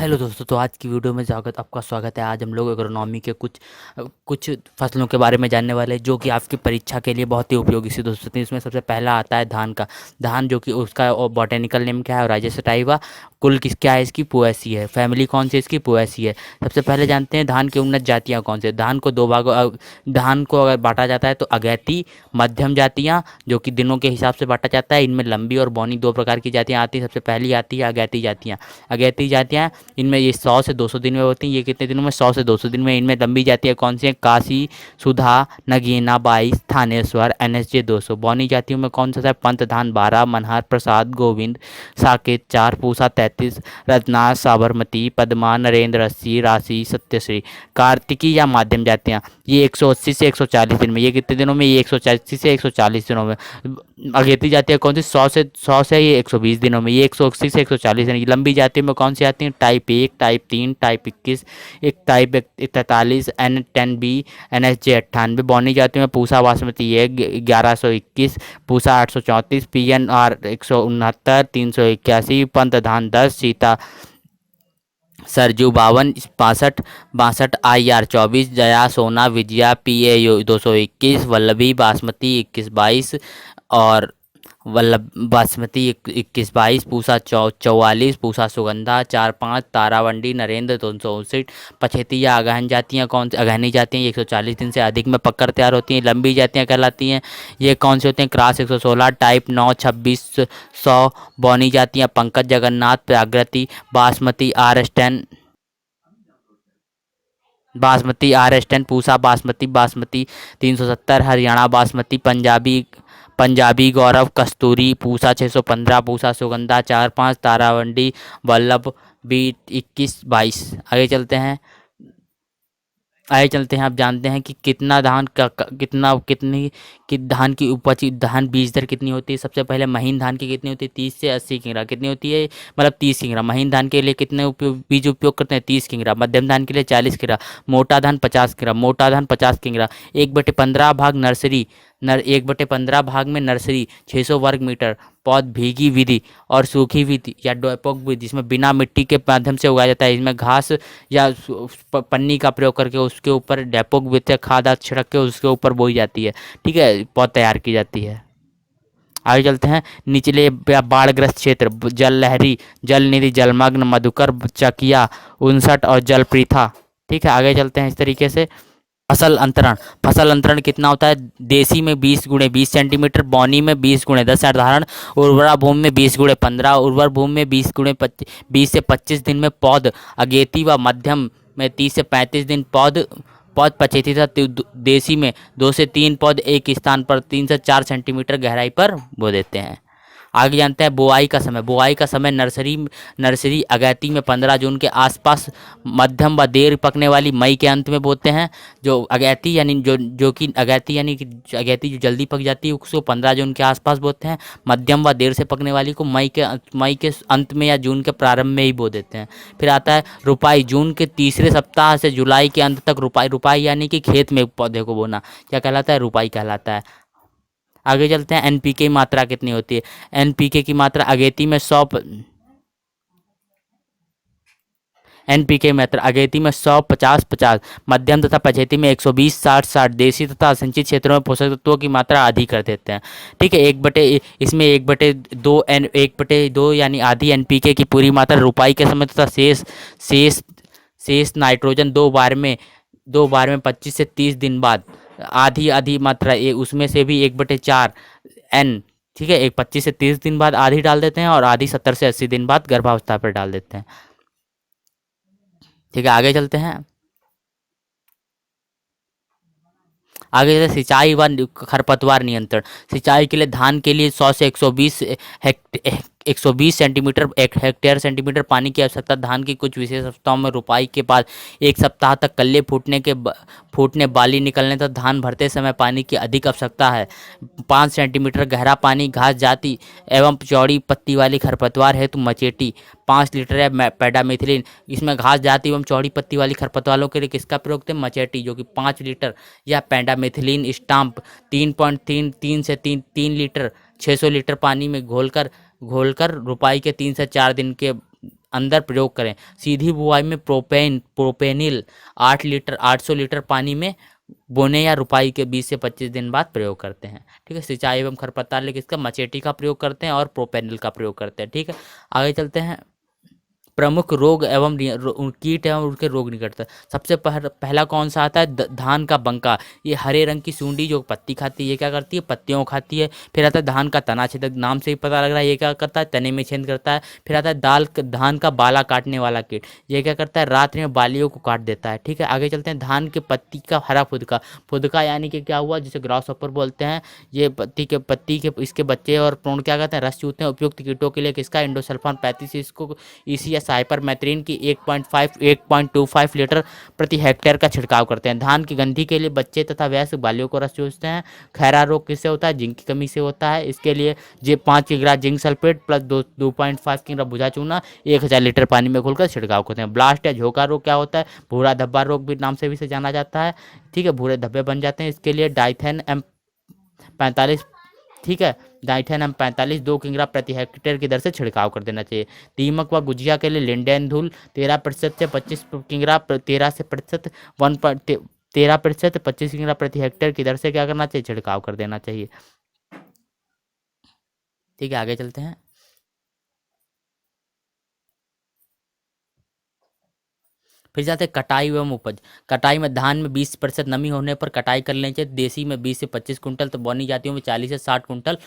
Hello दोस्तों, तो आज की वीडियो में आपका स्वागत है। आज हम लोग एग्रोनॉमी के कुछ फसलों के बारे में जानने वाले हैं जो कि आपकी परीक्षा के लिए बहुत ही उपयोगी सिद्ध हो सकते हैं। इसमें सबसे पहला आता है धान का। धान जो कि उसका बॉटेनिकल नेम क्या है, राइज़ोस सटाइवा। कुल किस क्या है, इसकी पोएसी है। फैमिली कौन सी है, इसकी पोएसी है। सबसे पहले जानते हैं धान की उन्नत जातियाँ कौन से। धान को अगर बांटा जाता है तो अगैती, मध्यम जातियाँ जो कि दिनों के हिसाब से बांटा जाता है। इनमें लंबी और बौनी दो प्रकार की जातियाँ आती हैं। सबसे पहली आती है अगैती जातियाँ। अगैती जातियाँ, इनमें ये 100 से 200 दिन में होती हैं। ये कितने दिनों में, 100 से 200 दिन में। इनमें लंबी जातियाँ कौन सी हैं, काशी, सुधा, नगीना 22, थानेश्वर, NSJ 200। बौनी जातियों में कौन सा है, पंत धान 12, मनहर, प्रसाद, गोविंद, साकेत 4, पूसा 33, रत्नास, साबरमती, पद्मा, नरेंद्र 80, राशि, सत्यश्री। कार्तिकी या माध्यम जातियाँ, ये 180 से 140 दिन में। ये कितने दिनों में, ये 180 से 140 दिनों में। अगेती जातियाँ कौन सी, 100 से ये 120 दिनों में। ये 180 से 140 दिन। लंबी जातियों में कौन सी आती हैं, टाइप 1, टाइप 3, टाइप 21, एक टाइप 43, N10B, NSJ 98। बौनी जातियों में पूसा बासमती 1, 1121, पूसा 834, PNR 169, 381, पंत धान 10, सीता सरजू 52, 62, IR 24, जया सोना विजया PA 221, वल्लभी बासमती 2122 और वल्लभ बासमती 2122, पूसा 44, पूसा सुगंधा 45, तारावंडी नरेंद्र 259। पछेती या अगहन जातियाँ कौन सी, अगहनी जातियाँ 140 दिन से अधिक में पककर तैयार होती हैं। लंबी जातियाँ कहलाती हैं। ये कौन से होते हैं, क्रास 116, टाइप 9, 2600। बौनी जातियाँ पंकज, जगन्नाथ, प्रागृति, बासमती, पूसा बासमती 370, हरियाणा बासमती, पंजाबी गौरव, कस्तूरी, पूसा 615, पूसा सुगंधा 45, तारावंडी, वल्लभ बी 2122। आगे चलते हैं। आप जानते हैं कि कितना धान का कितना कितनी कि धान की उपज, धान बीज दर कितनी होती है। सबसे पहले महीन धान की कितनी होती है, 30 से 80 किंगरा कितनी होती है, मतलब 30 किंगरा। महीन धान के लिए कितने बीज उपयोग करते हैं, 30 किंगरा। मध्यम धान के लिए 40 किंगरा। मोटा धान 50 किंगरा। मोटा धान 50 किंगरा। 1/15 भाग नर्सरी, 1/15 भाग में नर्सरी 600 वर्ग मीटर। पौध भीगी विधि और सूखी विधि या डोपोक विधि, जिसमें बिना मिट्टी के माध्यम से उगाया जाता है। इसमें घास या पन्नी का प्रयोग करके उसके ऊपर डेपोक विधि खाद आदि छिड़क के उसके ऊपर बोई जाती है। ठीक है, पौध तैयार की जाती है। आगे चलते हैं। निचले या बाढ़ग्रस्त क्षेत्र, जल लहरी, जल निधि, जलमग्न, मधुकर, चकिया 59 और जल पृथा। ठीक है, आगे चलते हैं इस तरीके से। फसल अंतरण कितना होता है, देसी में 20 × 20 सेंटीमीटर, बौनी में 20 × 10। साधारण उर्वरा भूमि में 20 × 15, उर्वर भूमि में 20 से 25 दिन में पौध। अगेती व मध्यम में 30 से 35 दिन पौध पौध पछेती था। देसी में 2 से 3 पौध एक स्थान पर 3 से 4 सेंटीमीटर गहराई पर बो देते हैं। आगे जानते हैं बुआई का समय। बुआई का समय नर्सरी अगैती में 15 जून के आसपास, मध्यम व देर पकने वाली मई के अंत में बोते हैं। जो अगैती यानी जो कि अगैती यानी कि अगैती जो जल्दी पक जाती है उसको 15 जून के आसपास बोते हैं। मध्यम व देर से पकने वाली को मई के अंत में या जून के प्रारंभ में ही बो देते हैं। फिर आता है रुपाई। जून के तीसरे सप्ताह से जुलाई के अंत तक रुपाई यानी कि खेत में पौधे को बोना क्या कहलाता है, रुपाई कहलाता है। आगे चलते हैं। NPK की मात्रा कितनी होती है। NPK की मात्रा अगेती में 100 50-50, मध्यम तथा पछेती में 120 60-60। देसी तथा असंचित क्षेत्रों में पोषक तत्वों की मात्रा आधी कर देते हैं। ठीक है, इसमें 1/2 यानी आधी NPK की पूरी मात्रा रुपाई के समय तथा शेष नाइट्रोजन दो बार में 25 से 30 दिन बाद। आधी आधी मात्रा उसमें से भी 1/4 N। ठीक है, एक 25 से 30 दिन बाद आधी डाल देते हैं और आधी 70 से 80 दिन बाद गर्भावस्था पर डाल देते हैं। ठीक है, आगे चलते हैं। आगे जैसे सिंचाई व खरपतवार नियंत्रण। सिंचाई के लिए धान के लिए 100 से 120 सेंटीमीटर हेक्टेयर सेंटीमीटर पानी की आवश्यकता। धान की कुछ विशेष अवस्थाओं में रुपाई के बाद 1 सप्ताह तक कल्ले फूटने बाली निकलने तक धान भरते समय पानी की अधिक आवश्यकता है। 5 सेंटीमीटर गहरा पानी घास जाति एवं चौड़ी पत्ती वाली खरपतवार है तो मचेटी 5 लीटर या पैडामिथिलिन। इसमें घास जाति एवं चौड़ी पत्ती वाली खरपतवारों के लिए किसका प्रयोग करते हैं, मचेटी, जो कि 5 लीटर, या पैडामिथिलिन स्टाम्प 3.3 से 3 लीटर 600 लीटर पानी में घोलकर रुपाई के 3 से 4 दिन के अंदर प्रयोग करें। सीधी बुआई में प्रोपेनिल 800 लीटर पानी में बोने या रुपाई के 20 से 25 दिन बाद प्रयोग करते हैं। ठीक है, सिंचाई एवं खरपतवार लेके इसका मचेटी का प्रयोग करते हैं और प्रोपेनिल का प्रयोग करते हैं। ठीक है, आगे चलते हैं। प्रमुख रोग एवं कीट एवं उनके रोग निकटता। सबसे पहला कौन सा आता है? धान का बंका। ये हरे रंग की सूंडी जो पत्ती खाती है, ये क्या करती है? पत्तियों को खाती है। फिर आता है धान का तना छेदक, नाम से ही पता लग रहा है ये क्या करता है? तने में छेद करता है। फिर आता है धान का बाला काटने वाला कीट, ये क्या करता है? रात्रि में बालियों को काट देता है। ठीक है, आगे चलते हैं। धान के पत्ती का हरा फुदका। फुदका यानी कि क्या हुआ, जिसे ग्रास हॉपर बोलते हैं। ये पत्ती के इसके बच्चे और प्रोन क्या करते हैं? रस चूसते हैं। उपयुक्त कीटों के लिए किसका? इंडोसल्फान 35 इसको ECS साइपरमेथ्रिन की 1.25 लीटर प्रति हेक्टेयर का छिड़काव करते हैं। धान की गंधी के लिए बच्चे तथा वयस्क बालियों को रस चूसते हैं। खैरा रोग किससे होता है? जिंक की कमी से होता है। इसके लिए 5 किग्रा जिंक सल्फेट प्लस 2.5 किग्रा भुजा चूना 1000 लीटर पानी में घोलकर छिड़काव करते हैं। ब्लास्ट या झोंका रोग क्या होता है? भूरा धब्बा रोग भी नाम से भी से जाना जाता है। ठीक है, भूरे धब्बे बन जाते हैं। इसके लिए डाइथेन M45, ठीक है, डाइथेन M45 2 किग्रा प्रति हेक्टेयर की दर से छिड़काव कर देना चाहिए। दीमक व गुजिया के लिए लिंडेन धूल 13% से 25 किग्रा 13% 25 किग्रा प्रति हेक्टेयर की दर से क्या करना चाहिए? छिड़काव कर देना चाहिए। ठीक है, आगे चलते हैं। फिर जाते हैं कटाई एवं उपज। कटाई में धान में 20% नमी होने पर कटाई कर लेनी चाहिए। देसी में 20 से 25 कुंटल, तो बौनी जातियों में 40 से 60 कुंटल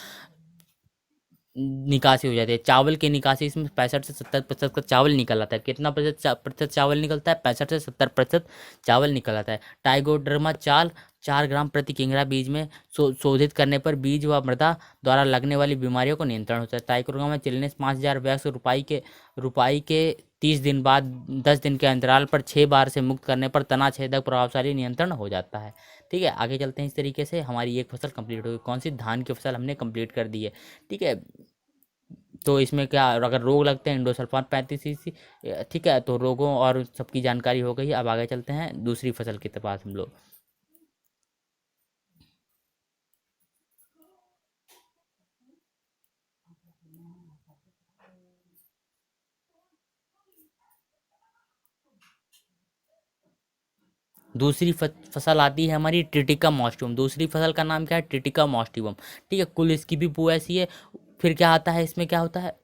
निकासी हो जाती है। चावल की निकासी इसमें 65 से 70% का चावल निकल आता है। कितना प्रतिशत चावल निकलता है? 65 से 70% चावल निकल आता है। टाइगोडर्मा चाल 4 ग्राम प्रति किंगरा बीज में शोधित करने पर बीज व मृदा द्वारा लगने वाली बीमारियों को नियंत्रण होता है। टाइक्रोग्रामा चिलनेस 5000 वैक्स रुपाई के 30 दिन बाद 10 दिन के अंतराल पर 6 बार से मुक्त करने पर तना छेदक प्रभावशाली नियंत्रण हो जाता है। ठीक है, आगे चलते हैं। इस तरीके से हमारी एक फसल कंप्लीट होगी। कौन सी? धान की फसल हमने कंप्लीट कर दी है। ठीक है, तो इसमें क्या, अगर रोग लगते हैं इंडोसल्फान 35 EC। ठीक है, तो रोगों और सबकी जानकारी हो गई। अब आगे चलते हैं दूसरी फसल के पास हम लोग। दूसरी फसल आती है हमारी ट्रिटिका मॉस्टिवम। दूसरी फसल का नाम क्या है? ट्रिटिका मॉस्टिवम। ठीक है, कुल इसकी भी पू ऐसी है। फिर क्या आता है इसमें? क्या होता है?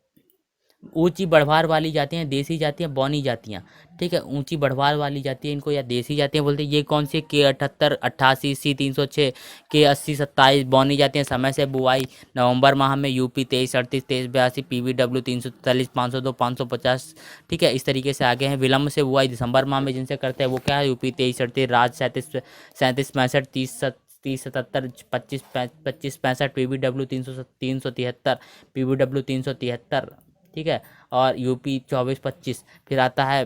ऊंची बढ़वार वाली जातियाँ, देसी जातियाँ, बौनी जातियाँ। ठीक है, ऊंची बढ़वार वाली जाती है इनको या देसी जातियाँ बोलते हैं। ये कौन सी? K78 88 C306 K80 27 बौनी जाती हैं। समय से बुआई नवंबर माह में। UP 23 38 23 82 PVW 343 502 550। ठीक है, इस तरीके से आगे हैं। विलम्ब से बुआई दिसंबर माह में जिनसे करते हैं वो क्या है? UP 23 38 राज 37 65 30 77 25 65 PVW 373 PVW 373। ठीक है, और UP 24 25। फिर आता है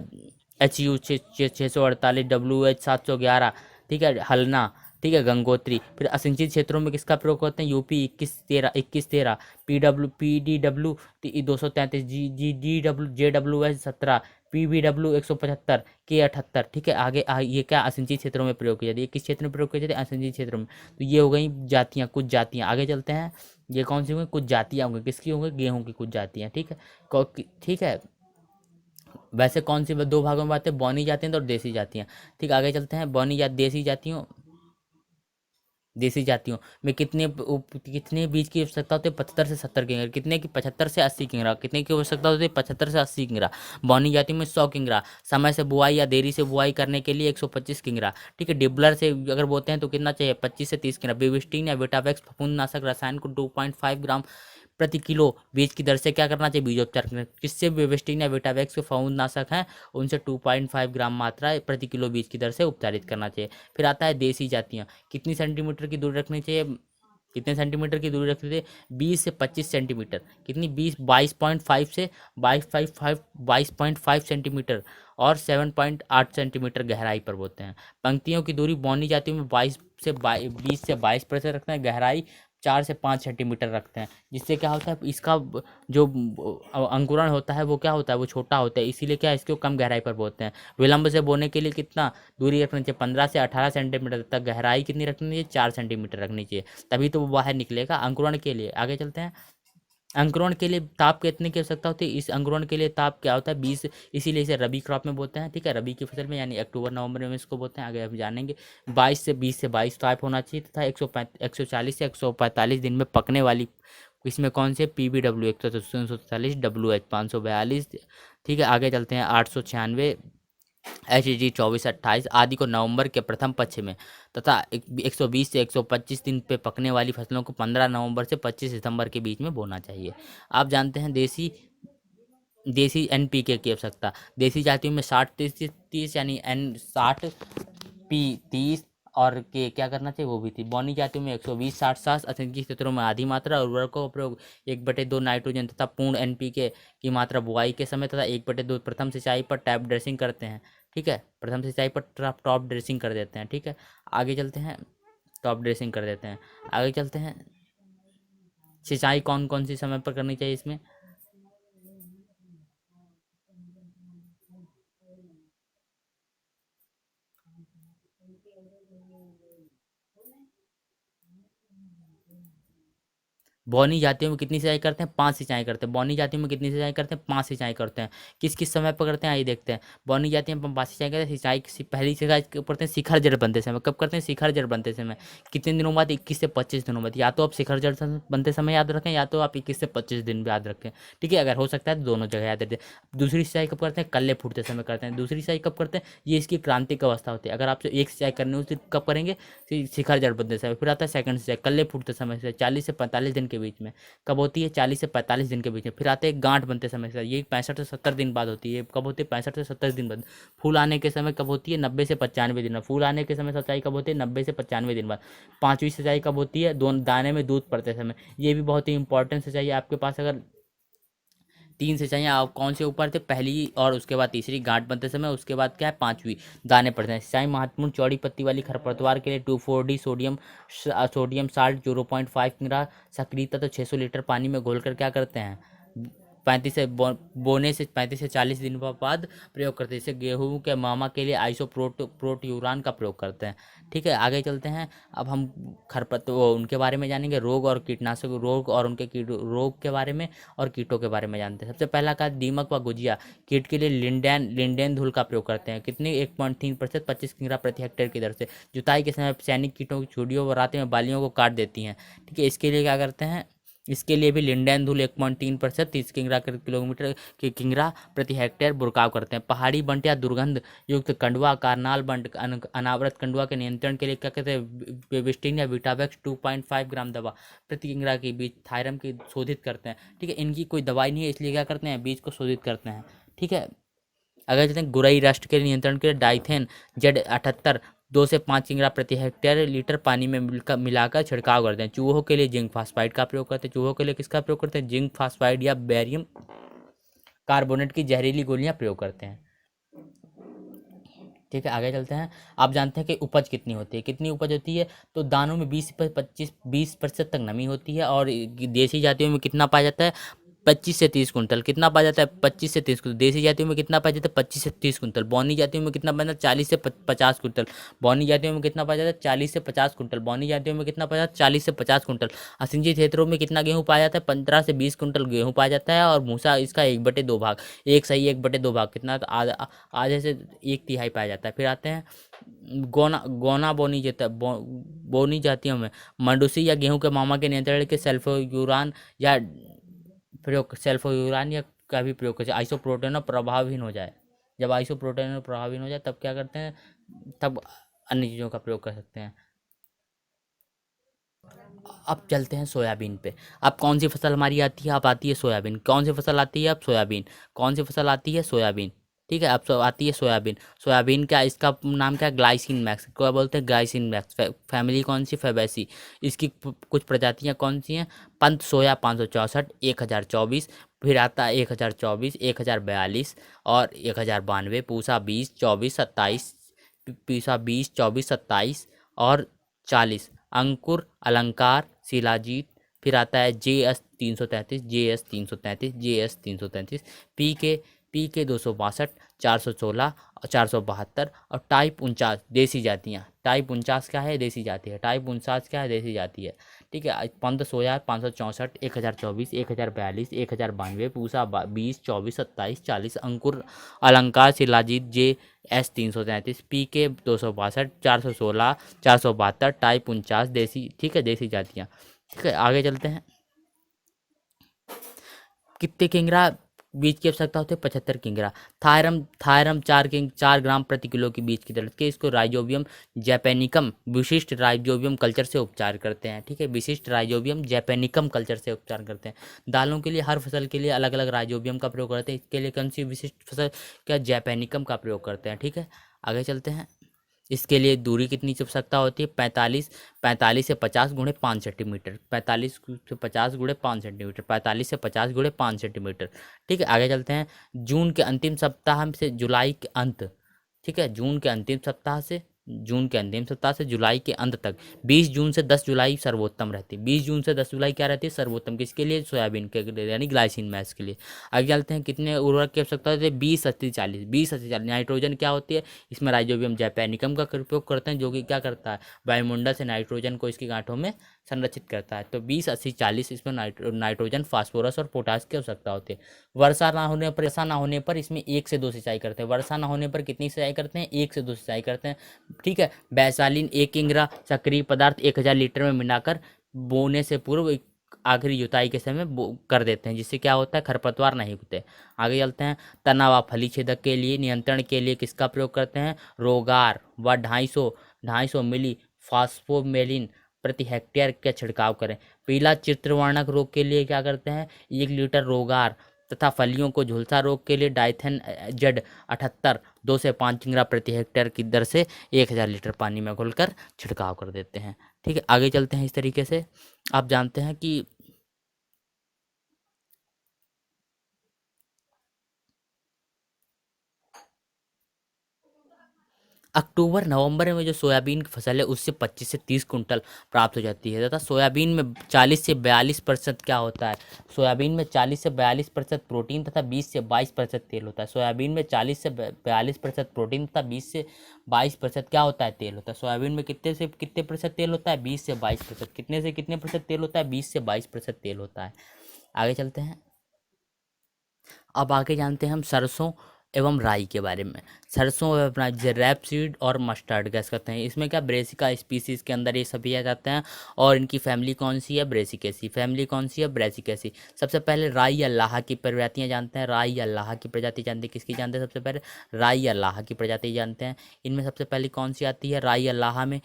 HU 648 WH 711। ठीक है, हलना। ठीक है, गंगोत्री। फिर असिंचित क्षेत्रों में किसका प्रयोग करते हैं? UP 21 13 PDW 233 JWH 17 PVW 175 K78। ठीक है, आगे ये क्या असिंचित क्षेत्रों में प्रयोग की जाती है? किस क्षेत्र में प्रयोग की जाती है? असिंचित क्षेत्रों में। तो ये हो गई जातियाँ, कुछ जातियाँ। आगे चलते हैं। ये कौन सी होंगी? कुछ जातियाँ होंगी। किसकी होंगी? गेहूं की कुछ जातियाँ। ठीक है, ठीक है। वैसे कौन सी दो भागों में बात है? बौनी जातियाँ और देसी जातियाँ। ठीक, आगे चलते हैं। बौनी जाति देसी जातियों में कितने बीज की आवश्यकता होती है? 75 से 70 किंगरा। कितने की? 75 से 80 किंगरा। कितने की आवश्यकता होती है? 75 से 80 किंगरा। बौनी जाति में 100 किंगरा। समय से बुआई या देरी से बुआई करने के लिए 125 किंगरा। ठीक है, डिबलर से अगर बोलते हैं तो कितना चाहिए? 25 से 30 किंगरा। बेबिस्टिन या बेटावेक्स फफूंदनाशक रसायन को 2.5 ग्राम प्रति किलो बीज की दर से क्या करना चाहिए? बीजोपचार करना। किससे? बेबिस्टिन या बेटावेक्स के फफूंदनाशक हैं उनसे 2.5 ग्राम मात्रा प्रति किलो बीज की दर से उपचारित करना चाहिए। फिर आता है देसी जातियाँ। कितनी सेंटीमीटर की दूरी रखनी चाहिए? कितने सेंटीमीटर की दूरी रखनी चाहिए? 20 से 25 सेंटीमीटर। कितनी? 22.5 से 22.5 सेंटीमीटर और 7.8 सेंटीमीटर गहराई पर बोलते हैं। पंक्तियों की दूरी बौनी जातियों में 20 से 22% रखते हैं। गहराई 4 से 5 सेंटीमीटर रखते हैं। जिससे क्या होता है? इसका जो अंकुरण होता है वो क्या होता है? वो छोटा होता है, इसीलिए क्या इसको कम गहराई पर बोते हैं। विलंब से बोने के लिए कितना दूरी रखनी चाहिए? 15 से 18 सेंटीमीटर तक। गहराई कितनी रखनी चाहिए? 4 सेंटीमीटर रखनी चाहिए, तभी तो वो बाहर निकलेगा अंकुरण के लिए। आगे चलते हैं। अंकुरण के लिए ताप कितने की आवश्यकता होती है? इस अंकुरण के लिए ताप क्या होता है? 20। इसीलिए इसे रबी क्रॉप में बोलते हैं, ठीक है, रबी की फसल में, यानी अक्टूबर नवंबर में इसको बोलते हैं, आगे हम जानेंगे। 22 ताप होना चाहिए तथा 140 से 145 दिन में पकने वाली, इसमें कौन से? PBW 143, WH 542, ठीक है। आगे चलते हैं 896, HG 2428 आदि को नवंबर के प्रथम पक्ष में तथा 120 से 125 दिन पे पकने वाली फसलों को 15 नवंबर से 25 सितंबर के बीच में बोना चाहिए। आप जानते हैं देसी देसी NPK की आवश्यकता। देसी जातियों में 60-30-30 यानी N60P30 और के क्या करना चाहिए वो भी थी। बौनी जातियों में 120-60-60, असंख्य क्षेत्रों में आधी मात्रा उर्वरकों का प्रयोग 1/2 नाइट्रोजन तथा पूर्ण NPK की मात्रा बुआई के समय तथा 1/2 प्रथम सिंचाई पर टैप ड्रेसिंग करते हैं, ठीक है। प्रथम सिंचाई पर टॉप ड्रेसिंग कर देते हैं, ठीक है। आगे चलते हैं, टॉप ड्रेसिंग कर देते हैं। आगे चलते हैं, सिंचाई कौन कौन सी समय पर करनी चाहिए इसमें? बौनी जातियों में कितनी सिंचाई करते हैं? 5 सिंचाई करते हैं। बौनी जातियों में कितनी सिंचाई करते हैं? 5 सिंचाई करते हैं। किस किस समय पर करते हैं आइए देखते हैं। बौनी जातियों में 5 सिंचाई करते हैं। सिंचाई पहली सिंचाई कब करते हैं? शिखर जड़ बनते समय। कब करते हैं? शिखर जड़ बनते समय। कितने दिनों बाद? 21 से 25 दिनों बाद। या तो आप शिखर जड़ बनते समय याद रखें, या तो आप 21 से 25 दिन याद रखें, ठीक है। अगर हो सकता है तो दोनों जगह याद रखें। दूसरी सिंचाई कब करते हैं? कल्ले फूटते समय करते हैं। दूसरी सिंचाई कब करते हैं? ये इसकी क्रांतिक अवस्था होती है। अगर आपसे एक सिंचाई करनी हो तो कब करेंगे? शिखर जड़ बनते समय। फिर आता है सेकंड सिंचाई, कल्ले फूटते समय से 40 से 45 दिन के बीच में। कब होती है? 40 से 45 दिन के बीच में। फिर आते हैं गांठ बनते समय से, ये 65 से 70 दिन बाद होती है। कब होती है? 65 से 70 दिन बाद। फूल आने के समय कब होती है? 90 से 95 दिन बाद। फूल आने के समय सिंचाई कब होती है? 90 से 95 दिन बाद। पांचवी सिंचाई कब होती है? दोनों दाने में दूध पड़ते समय। ये भी बहुत ही इंपॉर्टेंट सिंचाई है आपके पास। अगर 3 सिंचाइयाँ आप कौन से ऊपर थे? पहली और उसके बाद तीसरी गांठ बनते समय, उसके बाद क्या है? पांचवी दाने पड़ते हैं। सिंचाई महत्वपूर्ण चौड़ी पत्ती वाली खरपतवार के लिए 2,4-D सोडियम साल्ट 0.5 मिला सक्रियता तो 600 लीटर पानी में घोलकर क्या करते हैं? 35 से 40 दिन बाद प्रयोग करते हैं। जैसे गेहूं के मामा के लिए प्रोट्यूरान का प्रयोग करते हैं, ठीक है। आगे चलते हैं, अब हम उनके बारे में जानेंगे, रोग और कीटनाशक, रोग और उनके रोग के बारे में और कीटों के बारे में जानते हैं। सबसे पहला का दीमक व गुजिया कीट के लिए लिंडेन धूल का प्रयोग करते हैं। कितनी? 1.3%, 25 किलोग्राम प्रति हेक्टेयर की दर से। जुताई के समय सैनिक कीटों की छुड़ियों व रातें में बालियों को काट देती हैं, ठीक है। इसके लिए क्या करते हैं? इसके लिए भी लिंडेन धूल 1.3%, 30 किंगरा प्रति हेक्टेयर बुरकाव करते हैं। पहाड़ी बंट या दुर्गंध युक्त कंडवा, कारनाल बंट, अनावृत कंडवा के नियंत्रण के लिए क्या कहते हैं? बेबिस्टिन या विटावेक्स 2.5 ग्राम दवा प्रति किंगरा के बीज थायरम की शोधित करते हैं, ठीक है। इनकी कोई दवाई नहीं है, इसलिए क्या करते हैं? बीज को शोधित करते हैं, ठीक है। अगर चलते हैं गुरई राष्ट्र के नियंत्रण के लिए डाइथेन Z78 2 से 5 किलोग्राम प्रति हेक्टेयर लीटर पानी में मिलाकर छिड़काव करते हैं। चूहों के लिए जिंक फास्फाइड का प्रयोग करते हैं। चूहों के लिए किसका प्रयोग करते हैं? जिंक फास्फाइड या बेरियम कार्बोनेट की जहरीली गोलियां प्रयोग करते हैं, ठीक है। आगे चलते हैं, आप जानते हैं कि उपज कितनी होती है? कितनी उपज होती है? तो दानों में 20% तक नमी होती है। और देसी जातियों में कितना पाया जाता है? 25 से 30 कुंटल। कितना पाया जाता है? 25 से 30 कुंटल। देसी जातियों में कितना पाया जाता है? 25 से 30 कुंटल। बौनी जातियों में कितना पाया जाता है? 40 से 50 कुंटल। बौनी जातियों में कितना पाया जाता है? 40 से 50 कुंटल। बौनी जातियों में कितना पाया जाता है? 40 से 50 कुंटल। असिंचित क्षेत्रों में कितना गेहूं पाया जाता है? 15 से 20 कुंटल गेहूं पाया जाता है। और भूसा इसका 1/2 भाग, एक सही 1/2 भाग, कितना? तो आधे से 1/3 पाया जाता है। फिर आते हैं गोना बोनी जातियों में मंडूसी या गेहूं के मामा के नियंत्रण के सेल्फोयूरान या का भी प्रयोग करते हैं। आइसोप्रोटेनो प्रभावहीन हो जाए, जब आइसोप्रोटेनो प्रभावहीन हो जाए तब क्या करते हैं? तब अन्य चीज़ों का प्रयोग कर सकते हैं। अब चलते हैं सोयाबीन पे। अब कौन सी फसल हमारी आती है? अब आती है सोयाबीन। कौन सी फसल आती है? अब सोयाबीन। कौन सी फसल आती है? सोयाबीन, ठीक है। अब आती है सोयाबीन। सोयाबीन क्या, इसका नाम क्या है? Glycine max. क्या बोलते हैं? Glycine max. फैमिली कौन सी? फैबेसी। इसकी कुछ प्रजातियां कौन सी हैं? पंत सोया 564, 1024, फिर आता है 1024, 1042 और 1092, पूसा 20, 24, 27, पीसा 20, 24, 27 और 40, अंकुर, अलंकार, शिलाजीत। फिर आता है JS 333, JS 333, पी के 262, 416 और 472 और टाइप 49 देसी जातियाँ। टाइप 49 क्या है? देसी जाति है। टाइप 49 क्या है? देसी जाति है, ठीक है। पंद 16,564, 1024, 1042, 1092, पूसा 20, 24, 27, 40, अंकुर अलंकार शिलाजीत JS 333, PK 262, 416, 472, टाइप 49, देसी, ठीक है, देसी जातियाँ। ठीक है, आगे चलते हैं। कितने किंगरा बीज की आवश्यकता होती है? 75 किंगरा। थायरम थायरम 4 ग्राम प्रति किलो की बीज की जरूरत के इसको राइजोबियम जैपेनिकम विशिष्ट राइजोबियम कल्चर से उपचार करते हैं। ठीक है, विशिष्ट राइजोबियम जैपेनिकम कल्चर से उपचार करते हैं। दालों के लिए हर फसल के लिए अलग अलग राइजोबियम का प्रयोग करते हैं। इसके लिए कौन सी विशिष्ट फसल क्या जैपेनिकम का प्रयोग करते हैं। ठीक है, आगे चलते हैं। इसके लिए दूरी कितनी की आवश्यकता होती है? 45 से 50 × 5 सेंटीमीटर, 45 से 50 × 5 सेंटीमीटर, 45 से 50 × 5 सेंटीमीटर। ठीक है, आगे चलते हैं। जून के अंतिम सप्ताह से जुलाई के अंत, ठीक है, जून के अंतिम सप्ताह से जुलाई के अंत तक 20 जून से 10 जुलाई सर्वोत्तम रहती है। 20 जून से 10 जुलाई क्या रहती है? सर्वोत्तम। किसके लिए? सोयाबीन के लिए, यानी ग्लाइसिन मैस के लिए। आगे चलते हैं। कितने उर्वरक की आवश्यकता होती है? 20, 80, 40। 20, 80, 40 नाइट्रोजन क्या होती है? इसमें राइजोबियम जैपेनिकम का उपयोग करते हैं, जो कि क्या करता है? वायुमंडल से नाइट्रोजन को इसकी गांठों में संरक्षित करता है। तो 20, 80, 40 इसमें नाइट्रोजन, फास्फोरस और पोटास की आवश्यकता होती है। वर्षा ना होने पर इसमें 1 से 2 सिंचाई करते हैं। वर्षा ना होने पर कितनी सिंचाई करते हैं? 1 से 2 सिंचाई करते हैं। ठीक है, वैसालीन 1 किंगरा सक्रिय पदार्थ 1000 लीटर में मिलाकर बोने से पूर्व आखिरी जुताई के समय कर देते हैं, जिससे क्या होता है? खरपतवार नहीं उगते। आगे चलते हैं। तनाव फली छेदक के लिए नियंत्रण के लिए किसका प्रयोग करते हैं? रोगार व 250 मिली फास्फोमेलिन प्रति हेक्टेयर का छिड़काव करें। पीला चित्रवर्णक रोग के लिए क्या करते हैं? 1 लीटर रोगार तथा फलियों को झुलसा रोग के लिए डाइथेन Z78 2 से 5 किंगरा प्रति हेक्टेयर की दर से 1000 लीटर पानी में घोलकर छिड़काव कर देते हैं। ठीक है, आगे चलते हैं। इस तरीके से आप जानते हैं कि अक्टूबर नवंबर में जो सोयाबीन की फसल है उससे 25 से 30 कुंटल प्राप्त हो जाती है तथा सोयाबीन में 40 से 42% क्या होता है? सोयाबीन में 40 से 42% प्रोटीन तथा 20 से 22% तेल होता है। सोयाबीन में 40 से 42% प्रोटीन तथा 20 से 22% क्या होता है? तेल होता है। सोयाबीन में कितने से कितने प्रतिशत तेल होता है? 20 से 22%। कितने से कितने प्रतिशत तेल होता है? 20 से 22% तेल होता है। आगे चलते हैं। अब आगे जानते हैं हम सरसों एवं राई के बारे में। सरसों एवं राई जैसे रैपसीड और मस्टर्ड गैस करते हैं। इसमें क्या ब्रेसिका स्पीसीज के अंदर ये सभी आ जाते हैं। और इनकी फैमिली कौन सी है? ब्रेसिकेसी। फैमिली कौन सी है? ब्रेसिकेसी। सबसे पहले राई अल्लाह की प्रजातियां जानते हैं। राई अल्लाह की प्रजाति जानते हैं। किसकी जानते हैं? सबसे पहले राई अल्लाह की प्रजाति जानते हैं। इनमें सबसे पहले कौन सी आती है? राई अल्लाह में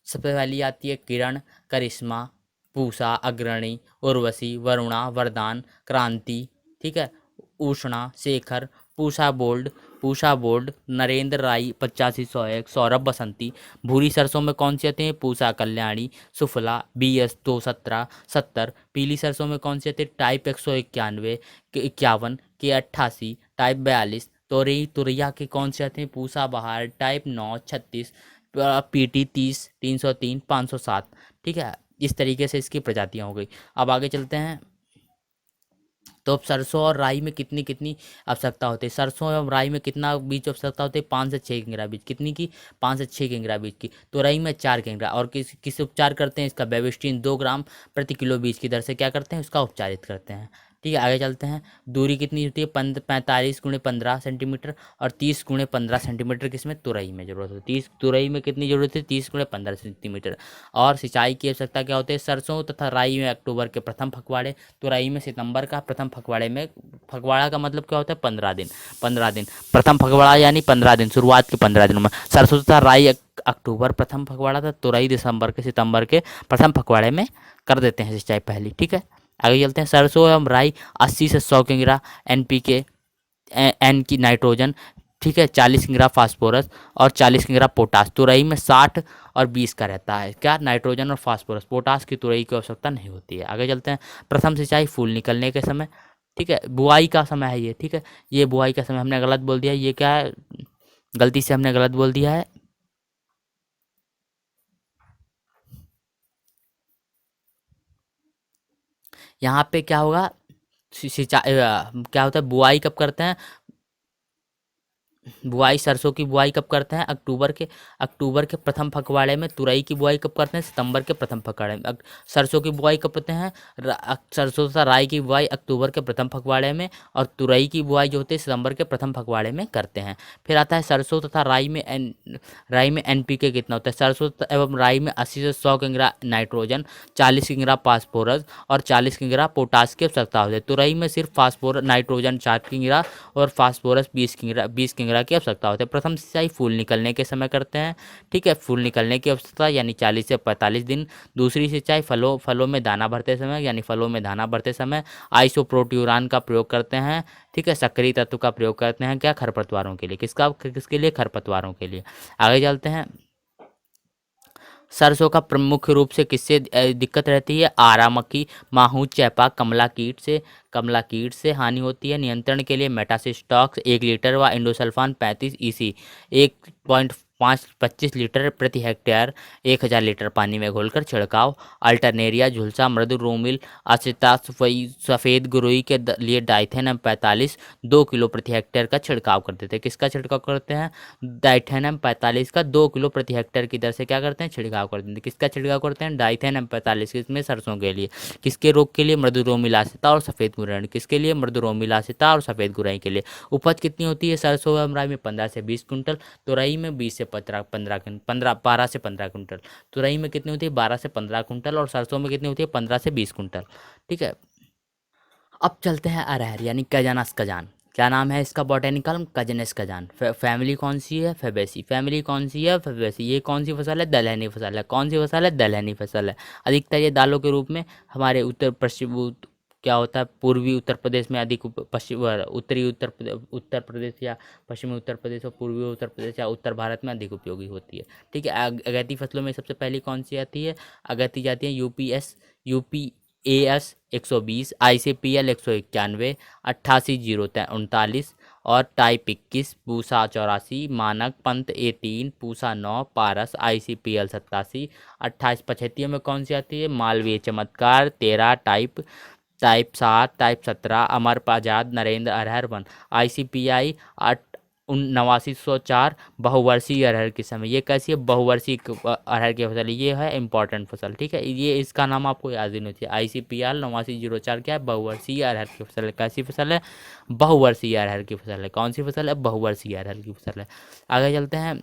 सबसे पहली आती है किरण, करिश्मा, पूसा, अग्रणी, उर्वशी, वरुणा, वरदान, क्रांति। ठीक है, उष्णा, शेखर, पूषा बोल्ड, नरेंद्र राई 8501, सौरभ बसंती। भूरी सरसों में कौन सी आती है? पूसा कल्याणी, सुफला, BS 217 70। पीली सरसों में कौन सी आती है? टाइप 191, के 51, के 88, टाइप 42। तुरैया के कौन से आते हैं? पूसा बहार, टाइप 9 36, PT 30, 303, 507। ठीक है, इस तरीके से इसकी प्रजातियां हो गई। अब आगे चलते हैं। तो अब सरसों और राई में कितनी कितनी आवश्यकता होती है? सरसों एवं राई में कितना बीज आवश्यकता होती है? 5 से 6 किंगरा बीज। कितनी की? 5 से 6 किंगरा बीज की। तो राई में 4 किंगरा। और किस उपचार करते हैं इसका? बेबिस्टिन 2 ग्राम प्रति किलो बीज की दर से क्या करते हैं? उसका उपचारित करते हैं। ठीक है, आगे चलते हैं। दूरी कितनी होती है? 45 × 15 सेंटीमीटर और 30 × 15 सेंटीमीटर किसमें? तुरई में जरूरत होती है। 30 तुरई में कितनी जरूरत है? 30 × 15 सेंटीमीटर। और सिंचाई की आवश्यकता क्या होती है? सरसों तथा राई में अक्टूबर के प्रथम पखवाड़े, तुरई में सितंबर का प्रथम पखवाड़े में। पखवाड़ा का मतलब क्या होता है? 15 दिन। 15 दिन प्रथम पखवाड़ा यानी 15 दिन, शुरुआत के 15 दिनों में। सरसों तथा राई अक्टूबर प्रथम पखवाड़ा था, तुरई सितंबर के प्रथम पखवाड़े में कर देते हैं सिंचाई पहली। ठीक है, आगे चलते हैं। सरसों एवं राई 80 से 100 किंगरा NPK एन की नाइट्रोजन, ठीक है, 40 किंगरा फास्फोरस और 40 किंगरा पोटास। तुरई में 60 और 20 का रहता है क्या? नाइट्रोजन और फास्फोरस। पोटास की तुरई की आवश्यकता नहीं होती है। आगे चलते हैं। प्रथम सिंचाई फूल निकलने के समय। ठीक है, बुआई का समय है ये। ठीक है, ये बुआई का समय हमने गलत बोल दिया। ये क्या है? गलती से हमने गलत बोल दिया है। यहाँ पे क्या होगा? सिंचाई क्या होता है? बुआई कब करते हैं? बुआई, सरसों की बुआई कब करते हैं? अक्टूबर के प्रथम पखवाड़े में। तुरई की बुआई कब करते हैं? सितंबर के प्रथम पखवाड़े में। सरसों की बुआई कब करते हैं? सरसों तथा राई की बुआई अक्टूबर के प्रथम पखवाड़े में, और तुरई की बुआई जो होती है सितंबर के प्रथम पखवाड़े में करते हैं। फिर आता है सरसों तथा राई में एनपीके कितना होता है? सरसों एवं राई में 80 से 100 किग्रा नाइट्रोजन, 40 किग्रा फास्फोरस और 40 किग्रा पोटास की आवश्यकता होती है। तुरई में सिर्फ फास्फोरस नाइट्रोजन 4 किग्रा और फास्फोरस 20 किग्रा की आवश्यकता होती है। प्रथम सिंचाई फूल निकलने के समय करते हैं, ठीक है, फूल निकलने की आवश्यकता यानी 40 से 45 दिन। दूसरी सिंचाई फलों में दाना भरते समय यानी फलों में दाना भरते समय आइसोप्रोट्यूरान का प्रयोग करते हैं, ठीक है, सक्रिय तत्व का प्रयोग करते हैं क्या? खरपतवारों के लिए। किसके लिए? खरपतवारों के लिए। आगे चलते हैं। सरसों का प्रमुख रूप से किससे दिक्कत रहती है? आरा मक्खी, माहू, चैपा, कमला कीट से हानि होती है। नियंत्रण के लिए मेटासिस्टॉक्स 1 लीटर व इंडोसल्फान 35 ईसी 1.25 लीटर प्रति हेक्टेयर 1000 लीटर पानी में घोलकर छिड़काव। अल्टरनेरिया, झुलसा, मृदु रोमिल, असिता, सफ़ेद गुरुई के लिए डाइथेनम 45 2 किलो प्रति हेक्टेयर का छिड़काव करते थे। किसका छिड़काव करते हैं? डाइथेनम 45 का 2 किलो प्रति हेक्टेयर की दर से क्या करते हैं? छिड़काव करते हैं। किसका छिड़काव करते हैं? डाइथेनम 45, किसमें? सरसों के लिए। किसके रोग के लिए? मृदु रोमिलासिता और सफ़ेद गुराई। किसके लिए? मृदु रोमिलासिता और सफ़ेद गुराई के लिए। उपज कितनी होती है सरसों एवं राई में? 15 से 20 कुंटल। तुरई में 20 से 12 से 15 कुंटल। तुरई में कितनी होती है? 12 से 15 कुंटल, और सरसों में कितनी होती है? 15 से 20 कुंटल, ठीक है। अब चलते हैं अरहर यानी कजानस कजान। क्या नाम है इसका बॉटेनिकल? कजनस कजान। फैमिली कौन सी है? फेबेसी। फैमिली कौन सी है? फेबेसी। ये कौन सी फसल है? दलहनी फसल है। कौन सी फसल है? दलहनी फसल है। अधिकतर ये दालों के रूप में हमारे उत्तर पश्चिम क्या होता है, पूर्वी उत्तर प्रदेश में अधिक पश्चिम उत्तरी उत्तर प्रदेश या पश्चिमी उत्तर प्रदेश और पूर्वी उत्तर प्रदेश या उत्तर भारत में अधिक उपयोगी होती है, ठीक है। अगैती फसलों में सबसे पहली कौन सी आती है? अगैती जाती है यूपीएस 120, ICPL 191, 88 039 और टाइप 21, पूसा 84, मानक पंत A3, पूसा 9, पारस, ICPL 87। 28 में कौन सी आती है? मालवीय चमत्कार 13, टाइप 7, टाइप 17, अमर आजाद, नरेंद्र, अरहर 1, ICPI 8904। बहुवर्षीय अरहर की समय। ये कैसी है? बहुवर्षीय अरहर की फसल। ये है इंपॉर्टेंट फसल, ठीक है, ये इसका नाम आपको याद ही नहीं चाहिए। ICPR 8904 क्या है? बहुवर्षीय अरहर की फसल है। कैसी फसल है? बहुवर्षीय अरहर की फसल है। कौन सी फसल है? बहुवर्षीय अरहर की फसल है। आगे चलते हैं।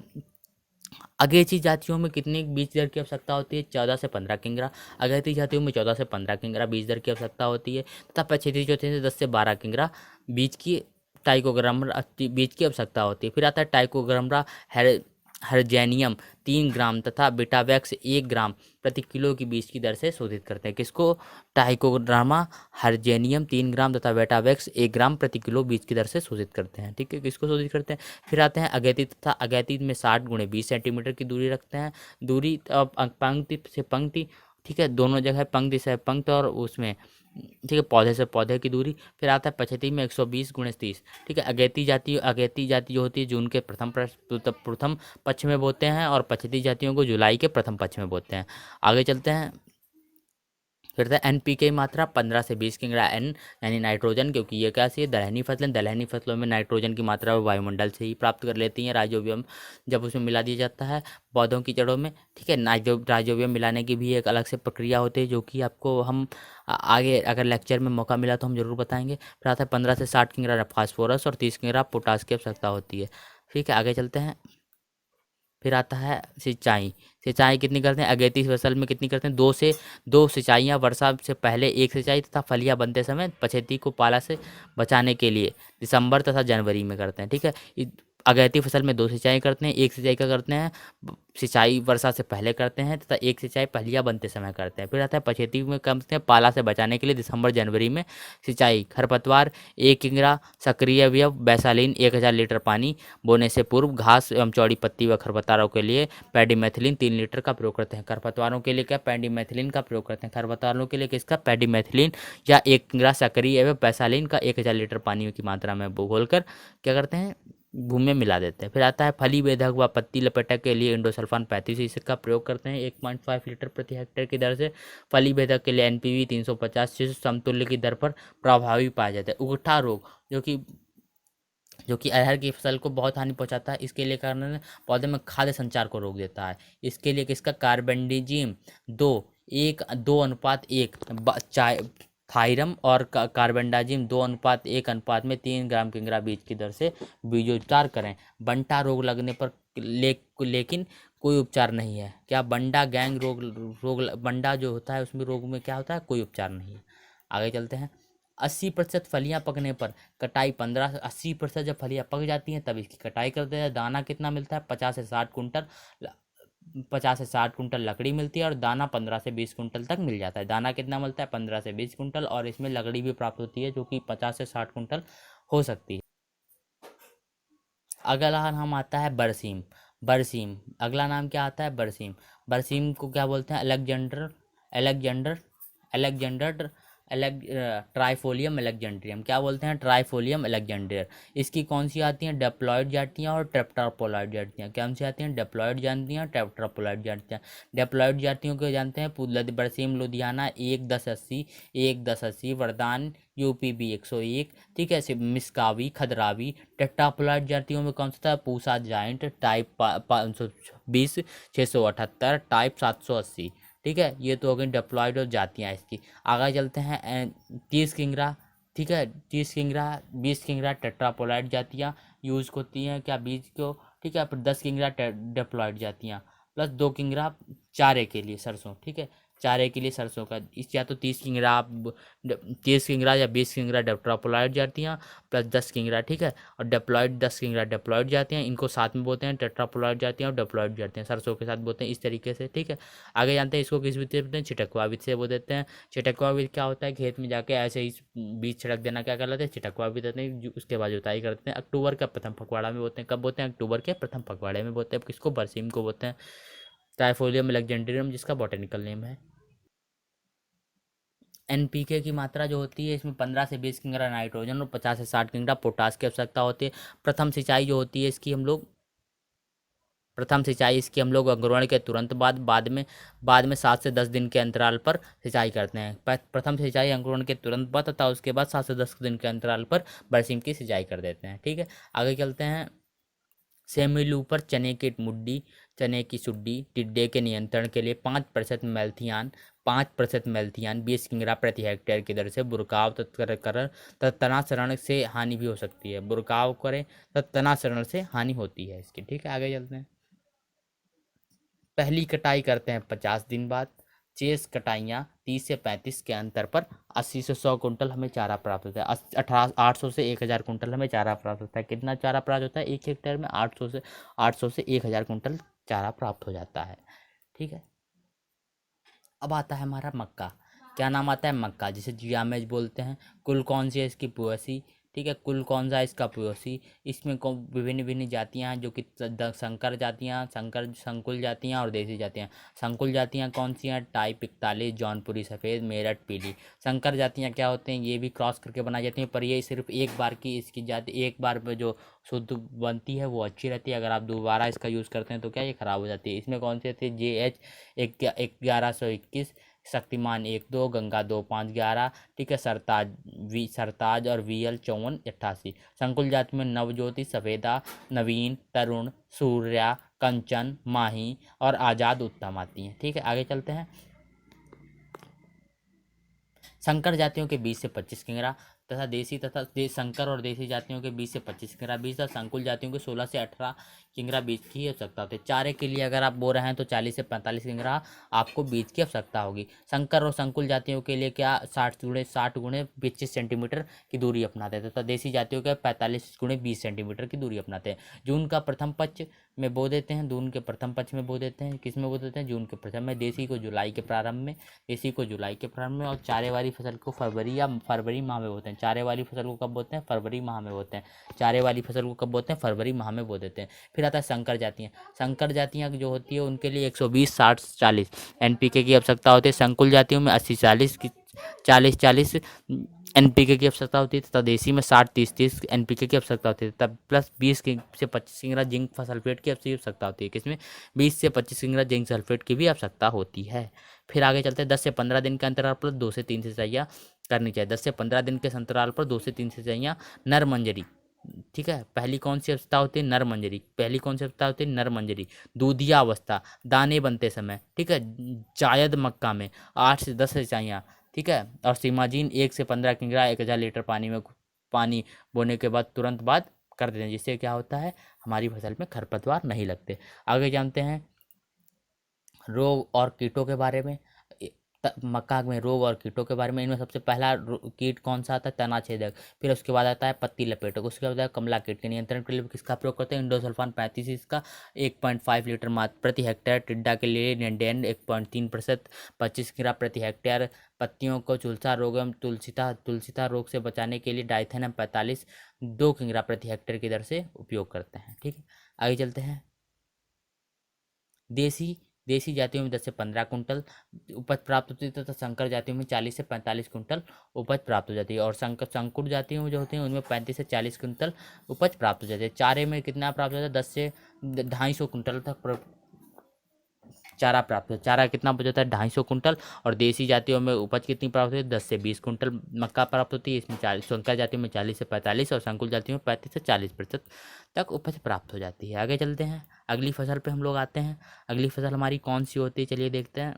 अगेती जातियों में कितनी बीज दर की आवश्यकता होती है? 14 से 15 किंग्रा। अगेती जातियों में 14 से 15 किंग्रा बीज दर की आवश्यकता होती है, तथा पछेती जो थे 10 से 12 किंग्रा बीज की टाइकोग्रामा बीज की आवश्यकता होती है। फिर आता है टाइकोग्रामा हर्जेनियम 3 ग्राम तथा बिटावैक्स 1 ग्राम प्रति किलो की बीज की दर से शोधित करते हैं। किसको? टाइकोग्रामा हर्जेनियम 3 ग्राम तथा बेटावैक्स 1 ग्राम प्रति किलो बीज की दर से शोधित करते हैं, ठीक है। किसको शोधित करते हैं? फिर आते हैं अगैती तथा अगैती में 60 गुणे 20 सेंटीमीटर की दूरी रखते हैं। दूरी पंक्ति से पंक्ति, ठीक है, दोनों जगह पंक्ति से पंक्ति और उसमें, ठीक है, पौधे से पौधे की दूरी। फिर आता है पछेती में 120 गुणे 30, ठीक है। अगैती जाति जो होती है जून के प्रथम पक्ष में बोते हैं, और पछेती जातियों को जुलाई के प्रथम पक्ष में बोते हैं। आगे चलते हैं। फिर था NPK की मात्रा 15 से 20 किग्रा N यानी नाइट्रोजन, क्योंकि ये कैसी है? दलहनी फसलें। दलहनी फसलों में नाइट्रोजन की मात्रा वायुमंडल से ही प्राप्त कर लेती हैं। राइजोबियम जब उसमें मिला दिया जाता है पौधों की जड़ों में, ठीक है। राइजोबियम मिलाने की भी एक अलग से प्रक्रिया होती है, जो कि आपको हम आगे अगर लेक्चर में मौका मिला तो हम जरूर बताएंगे। फिर आता है 15 से 60 किग्रा फास्फोरस और 30 किग्रा पोटास की आवश्यकता होती है, ठीक है। आगे चलते हैं। फिर आता है सिंचाई। सिंचाई कितनी करते हैं? अगेती फसल में कितनी करते हैं? 2 सिंचाइयाँ वर्षा से पहले 1 सिंचाई तथा फलियाँ बनते समय पछेती को पाला से बचाने के लिए दिसंबर तथा जनवरी में करते हैं, ठीक है। अगेती फसल में 2 सिंचाई करते हैं। 1 सिंचाई का करते हैं सिंचाई वर्षा से पहले करते हैं तथा 1 सिंचाई फलियाँ बनते समय करते हैं। फिर आता है पछेती में करते हैं पाला से बचाने के लिए दिसंबर जनवरी में सिंचाई। खरपतवार 1 किग्रा, सक्रिय अवयव बैसालीन 1000 लीटर पानी बोने से पूर्व। घास एवं चौड़ी पत्ती व खरपतवारों के लिए पैडीमेथिलीन 3 लीटर का प्रयोग करते हैं। खरपतवारों के लिए क्या? पैडीमेथिलीन का प्रयोग करते हैं। खरपतवारों के लिए किसका? पैडीमेथिलीन या 1 किग्रा सक्रिय एवं बैसालीन का 1000 लीटर पानी की मात्रा में घोलकर क्या करते हैं? भूमि में मिला देते हैं। फिर आता है फली बेधक व पत्ती लपेटक के लिए इंडोसल्फान 35 का प्रयोग करते हैं 1.5 लीटर प्रति हेक्टेयर की दर से। फली बेधक के लिए NPV 350 समतुल्य की दर पर प्रभावी पाया जाता है। उगठा रोग, जो कि जो कि अरहर की फसल को बहुत हानि पहुंचाता है। इसके लिए कारण पौधे में खाद्य संचार को रोक देता है। इसके लिए किसका कार्बेंडिजिम दो एक 2:1 चाय थायरम और कार्बेंडाजिम 2:1:3 ग्राम किंग्रा बीज की दर से बीजोपचार करें। बंटा रोग लगने पर लेकिन कोई उपचार नहीं है। क्या बंडा गैंग बंडा जो होता है उसमें रोग में क्या होता है, कोई उपचार नहीं है। आगे चलते हैं। 80% फलियां पकने पर कटाई 15 से 80% जब फलियां पक जाती हैं तब इसकी कटाई करते हैं। दाना कितना मिलता है, 50 से 60 कुंटल। 50 से 60 कुंटल लकड़ी मिलती है और दाना 15 से 20 कुंटल तक मिल जाता है। दाना कितना मिलता है, 15 से 20 कुंटल, और इसमें लकड़ी भी प्राप्त होती है जो कि 50 से 60 कुंटल हो सकती है। अगला नाम आता है बरसीम। बरसीम अगला नाम क्या आता है, बरसीम। बरसीम को क्या बोलते हैं, अलेक्जेंडर अलेक्जेंडर अलेक्जेंडर एलेक ट्राइफोलियम अलेक्जेंड्रियम। क्या बोलते हैं, ट्राइफोलियम अलेक्जेंड्रियर। इसकी कौन सी आती हैं, डेप्लॉयड जातियाँ और टेट्रापोलॉयड जातियाँ। कौन सी आती हैं, डेप्लॉयड जातियाँ, टेट्रापोलॉयड जातियाँ। डेप्लॉयड जातियों को जानते हैं, बरसीम लुधियाना 1-10-80, 1-10-80, वरदान यूपीबी 101, ठीक है। मिसकावी, खदरावी। टेट्रापोलॉयड जातियों में कौन सा था, पूसा जाइंट, टाइप 520, 678, टाइप 780, ठीक है। ये तो हो गई डिप्लॉयड और जातियाँ इसकी। आगे चलते हैं 30 किंगरा, ठीक है। 30 किंगरा, 20 किंगरा टेट्रापोलॉयड जातियाँ यूज होती हैं क्या, बीज को, ठीक है। फिर 10 किंगरा डिप्लॉयड जातियाँ, प्लस 2 किंगरा चारे के लिए सरसों, ठीक है। चारे के लिए सरसों का इस, या तो 30 किंगरा या 20 किंगरा टेट्रापोलॉयड जातियाँ प्लस 10 किंगरा, ठीक है। और डिप्लॉयड 10 किंगरा डिप्लॉयड जातियाँ, इनको साथ में बोलते हैं टेट्रापोलॉयड जातियाँ और डिप्लॉयड जातियाँ, सरसों के साथ बोलते हैं इस तरीके से, ठीक है। आगे जानते हैं इसको किस विधि से बोलते हैं, छिटकवा विधि से बोल देते हैं। छिटकवा विधि क्या होता है, खेत में जाके ऐसे ही बीज छिड़क देना, क्या कर लेते हैं, छिटकवा विधि देते हैं। उसके बाद जुताई करते हैं। अक्टूबर का प्रथम पखवाड़ा में बोलते हैं। कब बोलते हैं, अक्टूबर के प्रथम पखवाड़े में बोलते हैं। किसको, बरसीम को बोलते हैं। ट्राइफोलियम अलेक्जेंड्रियम जिसका बॉटेनिकल नेम है। एनपीके की मात्रा जो होती है इसमें 15 से 20 किंगरा नाइट्रोजन और 50 से 60 किंगरा पोटास की आवश्यकता होती है। प्रथम सिंचाई जो होती है इसकी हम लोग अंकुरण के तुरंत बाद में 7 से 10 दिन के अंतराल पर सिंचाई करते हैं। प्रथम सिंचाई अंकुरण के तुरंत बाद तथा उसके बाद 7 से 10 दिन के अंतराल पर बरसीम की सिंचाई कर देते हैं, ठीक है। आगे चलते हैं। सेमीलूपर चने की सुड्डी टिड्डे के नियंत्रण के लिए 5% मेल्थियान 20 किंगरा प्रति हेक्टेयर की दर से बुरकाव तत्तनाशरण से हानि भी हो सकती है। बुरकाव करें तत्तनाशरण से हानि होती है इसकी, ठीक है। आगे चलते हैं। पहली कटाई करते हैं 50 दिन बाद। शेष कटाइयाँ 30 से 35 के अंतर पर 80 से 100 कुंटल हमें चारा प्राप्त होता है। 800 से 1000 कुंटल हमें चारा प्राप्त होता है। कितना चारा प्राप्त होता है, 1 हेक्टेयर में 800 से 1000 कुंटल चारा प्राप्त हो जाता है, ठीक है। अब आता है हमारा मक्का। क्या नाम आता है, मक्का, जिसे जियामेज बोलते हैं। कुल कौन सी है इसकी, पोएसी, ठीक है। कुल कौन सा है इसका, पोएसी। इसमें विभिन्न विभिन्न जातियां हैं जो कि संकर जातियां, संकुल जातियां और देसी जातियां। संकुल जातियां कौन सी हैं, टाई 41, जौनपुरी सफ़ेद, मेरठ पीली। संकर जातियां क्या होते हैं, ये भी क्रॉस करके बनाई जाती हैं, पर ये सिर्फ एक बार की इसकी जाति, एक बार में जो शुद्ध बनती है वो अच्छी रहती है। अगर आप दोबारा इसका यूज़ करते हैं तो क्या ये ख़राब हो जाती है। इसमें कौन सी आती है, JH 1121, शक्तिमान 1-2, गंगा 2-5-11, ठीक है। सरताज और VL 5488। संकुल जाति में नवज्योति, सफेदा, नवीन, तरुण, सूर्या, कंचन, माही और आज़ाद उत्तम आती हैं, ठीक है। आगे चलते हैं। संकर जातियों के 20 से 25 किंगरा तथा संकर और देसी जातियों के 20 से 25 किंगरा बीज तथा संकुल जातियों के 16 से 18 किंगरा बीज की आवश्यकता होती है। चारे के लिए अगर आप बो रहे हैं तो 40 से 45 किंगरा आपको बीज की आवश्यकता होगी। संकर और संकुल जातियों के लिए क्या 60 × 60 × 25 सेंटीमीटर की दूरी अपनाते हैं तथा देसी जातियों के 45 × 20 सेंटीमीटर की दूरी अपनाते हैं। जून का प्रथम पक्ष में बो देते हैं। जून के प्रथम पक्ष में बो देते हैं। किस में बो देते हैं, जून के प्रथम में। देसी को जुलाई के प्रारंभ में और चारे वाली फसल को फरवरी माह में बोते हैं। चारे वाली फसल को कब बोते हैं, फरवरी माह में बोते हैं। चारे वाली फसल को कब बोते हैं, फरवरी माह में बो देते हैं। फिर आता है संकर जातियाँ। संकर जातियाँ जो होती है उनके लिए 120-60-40 NPK की आवश्यकता होती है। संकुल जातियों में 80-40 NPK की आवश्यकता होती है तथा देसी में 60-30 NPK की आवश्यकता होती है तब प्लस 20 से 25 किंगरा जिंक सल्फेट की आवश्यकता होती है। किसमें, 20 से 25 किंगरा जिंक सल्फेट की भी आवश्यकता होती है। फिर आगे चलते हैं। 10 से 15 दिन के अंतराल पर 2 से 3 सिंचाइयाँ करनी चाहिए। 10 से 15 दिन के अंतराल पर 2 से 3 सिंचाइयाँ। नर मंजरी ठीक है, पहली कौन सी अवस्था होती है, नर मंजरी। पहली कौन सी अवस्था होती है, नर मंजरी। दूधिया अवस्था, दाने बनते समय, ठीक है। जायद मक्का में 8 से 10 सिंचाइयाँ, ठीक है। और सीमाजीन 1 से 15 किंग्रा 1000 लीटर पानी में, पानी बोने के बाद तुरंत बाद कर देते हैं, जिससे क्या होता है, हमारी फसल में खरपतवार नहीं लगते। आगे जानते हैं रोग और कीटों के बारे में। मक्का में रोग और कीटों के बारे में, इनमें सबसे पहला कीट कौन सा आता है, तना छेदक। फिर उसके बाद आता है पत्ती लपेटक। उसके बाद आता है कमला कीट। के नियंत्रण के लिए किसका प्रयोग करते हैं, इंडोसल्फान 35 इसका 1.5 लीटर मात्र प्रति हेक्टेयर। टिड्डा के लिए नेंडेन 1.3%, 25 किग्रा प्रति हेक्टेयर। पत्तियों को झुलसा रोग एवं तुलसीता रोग से बचाने के लिए डाइथेनम 45 2 किग्रा प्रति हेक्टेयर की दर से उपयोग करते हैं, ठीक है। आगे चलते हैं। देसी देसी जातियों में 10 से 15 कुंटल उपज प्राप्त होती है, तथा संकर जातियों में 40 से 45 कुंटल उपज प्राप्त हो जाती है। और संकुर जातियों में जो होती हैं उनमें 35 से 40 कुंटल उपज प्राप्त हो जाती है। चारे में कितना प्राप्त होता है, 10 से 250 कुंटल तक चारा प्राप्त होता है। चारा कितना उपज होता है, 250 कुंटल। और देसी जातियों में उपज कितनी प्राप्त होती है, 10 से 20 कुंटल मक्का प्राप्त होती है। इसमें 40, संकर जातियों में 40 से 45 और संकुल जातियों में 35 से 40% तक उपज प्राप्त हो जाती है। आगे चलते हैं, अगली फसल पे हम लोग आते हैं। अगली फसल हमारी कौन सी होती है, चलिए देखते हैं।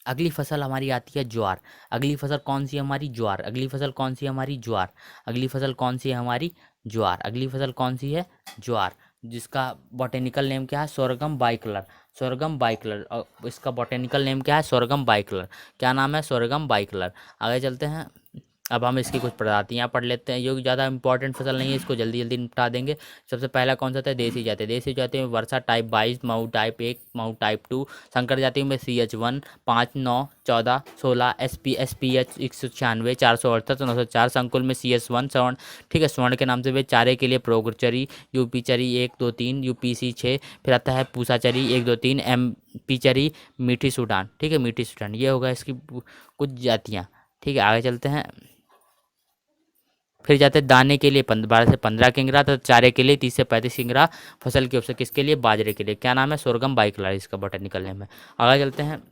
अगली फसल हमारी आती है ज्वार। अगली फसल कौन सी है हमारी, ज्वार। अगली फसल कौन सी है हमारी, ज्वार। अगली फसल कौन सी है हमारी, ज्वार। अगली फसल कौन सी है, ज्वार। जिसका बॉटेनिकल नेम क्या है, सोरगम बाइकलर। Sorghum bicolor. इसका बॉटेनिकल नेम क्या है, सोरगम बाइकलर। क्या नाम है, सोरगम बाइकलर। आगे चलते हैं। अब हम इसकी कुछ प्रजातियां पढ़ लेते हैं, जो कि ज़्यादा इंपॉर्टेंट फसल नहीं है, इसको जल्दी जल्दी निपटा देंगे। सबसे पहला कौन सा था, देसी जाति। देसी जाति में Varsha type 22, Mau type 1, Mau type 2। संकर जातियों में CH1 5, 9, 14, 16, SPH 196, 468, 904। संकुल में CS1 स्वर्ण, ठीक है, स्वर्ण के नाम से वे चारे के लिए प्रोगचरी, यूपी चरी 1, 2, 3, UPC 6। फिर आता है पूसा चरी 1, 2, 3, MP चरी, मीठी सूडान, ठीक है, मीठी सूडान। ये होगा इसकी कुछ जातियाँ, ठीक है। आगे चलते हैं। फिर जाते हैं दाने के लिए 12 से 15 किंग्रा, तो चारे के लिए 30 से 35 किंग्रा। फसल के उपसे किसके लिए, बाजरे के लिए। क्या नाम है, सोरगम बाइकलर इसका बॉटेनिकल नेम है। आगे चलते हैं।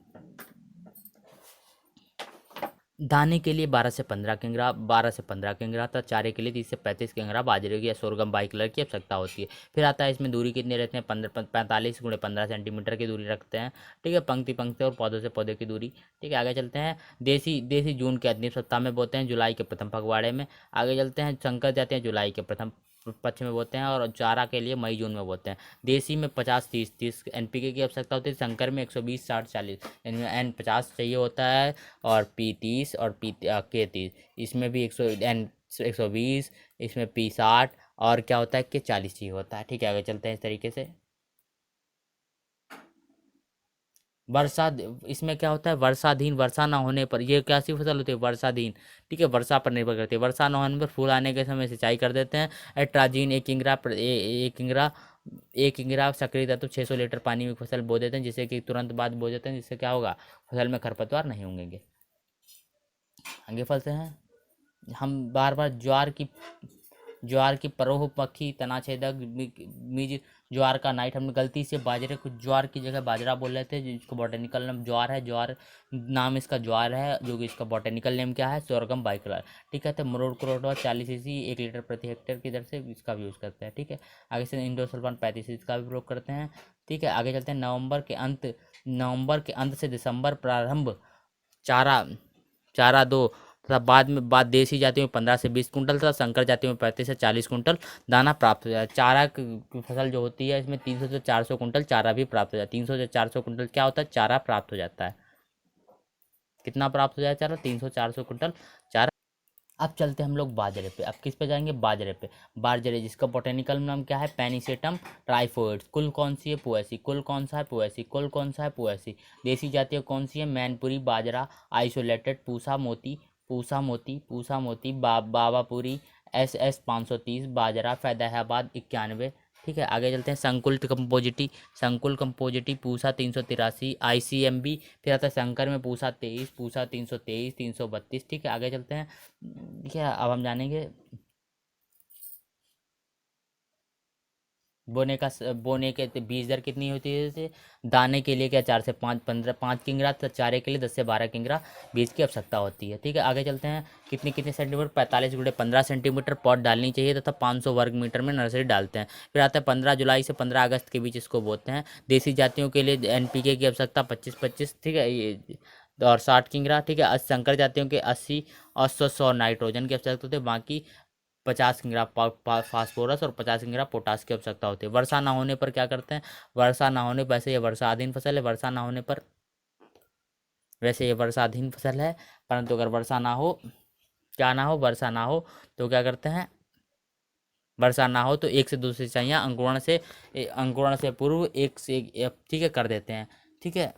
दाने के लिए 12 से 15 किंग्रा, 12 से 15 किंग्रा, तो चारे के लिए 30 से 35 किंग्रा बाजरे की या सोरगम बाइकलर की आवश्यकता होती है। फिर आता है इसमें दूरी कितनी रहते हैं, 45 × 15 सेंटीमीटर की दूरी रखते हैं, ठीक है। पंक्ति और पौधों से पौधे की दूरी, ठीक है। आगे चलते हैं। देसी देसी जून के अंतिम सप्ताह में बोते हैं, जुलाई के प्रथम पखवाड़े में। आगे चलते हैं। संकर जाते हैं जुलाई के प्रथम पक्ष में बोते हैं, और चारा के लिए मई जून में बोते हैं। देसी में 50 30 30 NPK की आवश्यकता होती है। संकर में 120 60 40, इनमें N50 चाहिए होता है, और P30 और K30। इसमें भी 120, इसमें P60, और क्या होता है, K40 चाहिए होता है, ठीक है। आगे चलते हैं इस तरीके से। वर्षा, इसमें क्या होता है, वर्षाधीन, वर्षा ना होने पर, ये कैसी फसल होती है, वर्षाधीन, ठीक है, वर्षा पर निर्भर करती है। वर्षा न होने पर फूल आने के समय सिंचाई कर देते हैं। एट्राजीन 1 किंग्रा, 1 किंग्रा, 1 किंग्रा सक्रिय तत्व 600 लीटर पानी में फसल बो देते हैं, जिससे कि तुरंत बाद बो देते हैं, जिससे क्या होगा, फसल में खरपतवार नहीं होंगे। आगे फलते हैं हम। बार बार ज्वार की परोह पक्षी तनाछेदक बीज, ज्वार का नाइट, हमने गलती से बाजरे को ज्वार की जगह बाजरा बोल रहे थे, जिसको बॉटेनिकल नेम ज्वार है। ज्वार नाम इसका ज्वार है, जो कि इसका बॉटेनिकल नेम क्या है, सोरगम बाइकलर, ठीक है। तो मरोड़ क्रोटवा 40 cc 1 लीटर प्रति हेक्टेयर की दर से इसका भी यूज़ करते हैं, ठीक है। आगे से इंडोसल्फान 35 इसका भी प्रयोग करते हैं, ठीक है। आगे चलते हैं। नवंबर के अंत से दिसंबर प्रारंभ चारा चारा दो, तथा बाद देसी जातियों में 15 से 20 कुंटल तथा संकर जातियों में 35 से 40 कुंटल दाना प्राप्त हो जाए। चारा की फसल जो होती है, इसमें 300 से 400 कुंटल चारा भी प्राप्त हो जाता है। 300 से 400 कुंटल क्या होता है, चारा प्राप्त हो जाता है। कितना प्राप्त हो जाए, चारा 300 400 कुंटल चारा। अब चलते हैं हम लोग बाजरे पे। अब किस पे जाएंगे, बाजरे पे। बाजरे जिसका बॉटेनिकल नाम क्या है, पेनिसेटम ट्राइफोइड्स। कुल कौन सी है, पोएसी। कुल कौन सा है, पोएसी। कुल कौन सा है, पोएसी। देसी जातियाँ कौन सी है, मैनपुरी, बाजरा, आइसोलेटेड, पूसा मोती, बाबापुरी, SS 530, बाजरा, फैदाहाबाद 91, ठीक है। आगे चलते हैं। संकुल कंपोजिटी पूसा 383, ICMB। फिर आता है शंकर में पूसा 23, पूसा 323, 332, ठीक है। आगे चलते हैं। ठीक है, अब हम जानेंगे बोने के बीज दर कितनी होती है जैसे दाने के लिए क्या 4 से 5 15 5 किंगरा, तो चारे के लिए 10 से 12 किंगरा बीज की आवश्यकता होती है। ठीक है, आगे चलते हैं। कितनी कितने सेंटीमीटर 45 × 15 सेंटीमीटर पॉट डालनी चाहिए तथा 500 वर्ग मीटर में नर्सरी डालते हैं। फिर आता है 15 जुलाई से 15 अगस्त के बीच इसको बोते हैं। देसी जातियों के लिए एनपीके की आवश्यकता 25-25, ठीक है, ये और 60 किंगरा। ठीक है, संकर जातियों के 80 और 100 नाइट्रोजन की आवश्यकता होती है। बाकी 50 किंगरा फास्फोरस और 50 किंगरा पोटास की आवश्यकता होती है। वर्षा ना होने पर क्या करते हैं? वर्षा ना होने वैसे ये वर्षाधीन फसल है, वर्षा ना होने पर वैसे ये वर्षाधीन फसल है, परंतु अगर वर्षा ना हो, क्या ना हो, वर्षा ना हो तो क्या करते हैं? वर्षा ना हो तो एक से दूसरी सिंचाइयाँ अंकुरण से पूर्व एक से एक, ठीक है, कर देते हैं। ठीक है,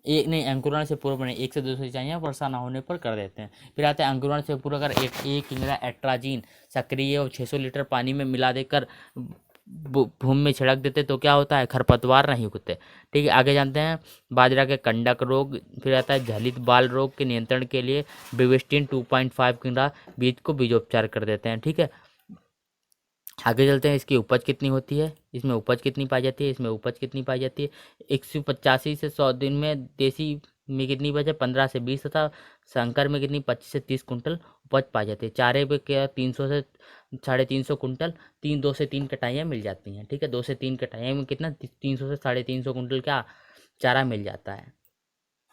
एक नहीं, अंकुरण से पूर्व नहीं, एक से दूसरी सिंचाइयाँ वर्षा ना होने पर कर देते हैं। फिर आता है अंकुरण से पूर्व अगर एक किंगरा एट्राजीन सक्रिय और 600 लीटर पानी में मिला देकर भूमि में छिड़क देते तो क्या होता है? खरपतवार नहीं उगते। ठीक है, आगे जानते हैं बाजरा के कंडक रोग। फिर आता है झलित बाल रोग के नियंत्रण के लिए बिविस्टिन 2.5 किंगरा बीज को बीजोपचार कर देते हैं। ठीक है, आगे चलते हैं। इसकी उपज कितनी होती है? इसमें उपज कितनी पाई जाती है? इसमें उपज कितनी पाई जाती है? 185 से 100 दिन में देसी में कितनी उपज है? 15 से 20 तथा संकर में कितनी? 25 से 30 कुंटल उपज पाई जाती है। चारे पे क्या 300 से 350 कुंटल 2 से 3 कटाइयाँ मिल जाती हैं। ठीक है, 2 से 3 कटाइयाँ में कितना? 300 से 350 कुंटल क्या चारा मिल जाता है।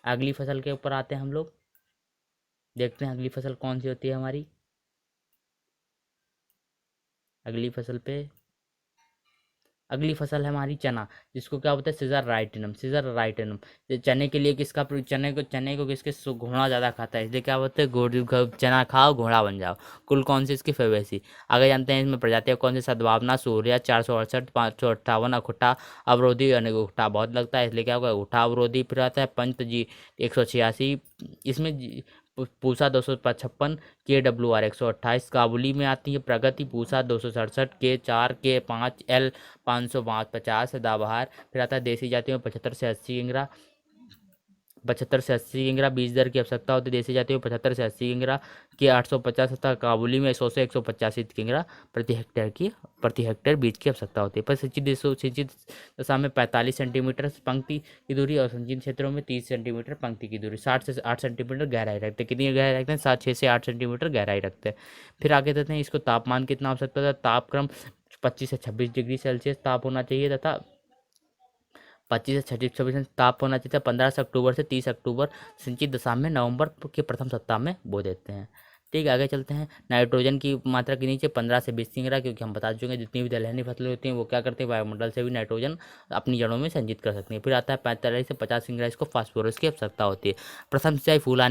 अगली फसल के ऊपर आते हैं हम लोग, देखते हैं अगली फसल कौन सी होती है हमारी। अगली फसल पे अगली फसल है हमारी चना, जिसको क्या बोलते हैं? सीजर राइटिनम। सीजर राइटिनम चने के लिए किसका चने को किसके घोड़ा ज़्यादा खाता है, इसलिए क्या बोलते हैं? चना खाओ घोड़ा बन जाओ। कुल कौन सी इसकी फेवेसी। आगे जानते हैं इसमें प्रजातियाँ कौन सी? सद्भावना, सूर्या, 468, 558, अखुटा अवरोधी। यानी उठा बहुत लगता है इसलिए क्या होगा? उठा अवरोधी। फिर आता है पंत जी 186, इसमें पूसा 255, KWR 128। काबुली में आती है प्रगति पूसा 267, K4, K5, L 550 दाबहार। फिर आता है देसी जातियों में 75 से 80 किंगरा। 75 से 80 किंगरा बीज दर की आवश्यकता होती है देसी जातियों में। 75 से 80 किंगरा के 850 तथा काबुली में 100 से 185 किंगरा प्रति हेक्टेयर बीज की आवश्यकता होती है। पर सिंचित दशा में 45 सेंटीमीटर पंक्ति की दूरी और संचित क्षेत्रों में 30 सेंटीमीटर पंक्ति की दूरी। 60 से 8 सेंटीमीटर गहराई रखते हैं। कितनी गहराई रखते हैं? 6 से 8 सेंटीमीटर गहराई रखते हैं। फिर आगे देते हैं इसको तापमान कितना आवश्यकता है? तापक्रम 25 से 26 डिग्री सेल्सियस ताप होना चाहिए तथा 25 से 26 ताप होना चाहिए। 15 अक्टूबर से 30 अक्टूबर सिंचित दशा में नवंबर के प्रथम सप्ताह में बो देते हैं। ठीक है, आगे चलते हैं। नाइट्रोजन की मात्रा के नीचे 15 से 20 किंगरा, क्योंकि हम बता चुके हैं जितनी भी दलहनी फसलें होती हैं वो क्या करते हैं? वायुमंडल से भी नाइट्रोजन अपनी जड़ों में संचित कर सकती हैं। फिर आता है 45 से 50 किंगरा, इसको फास्फोरस की आवश्यकता होती है। प्रथम सिंचाई फूल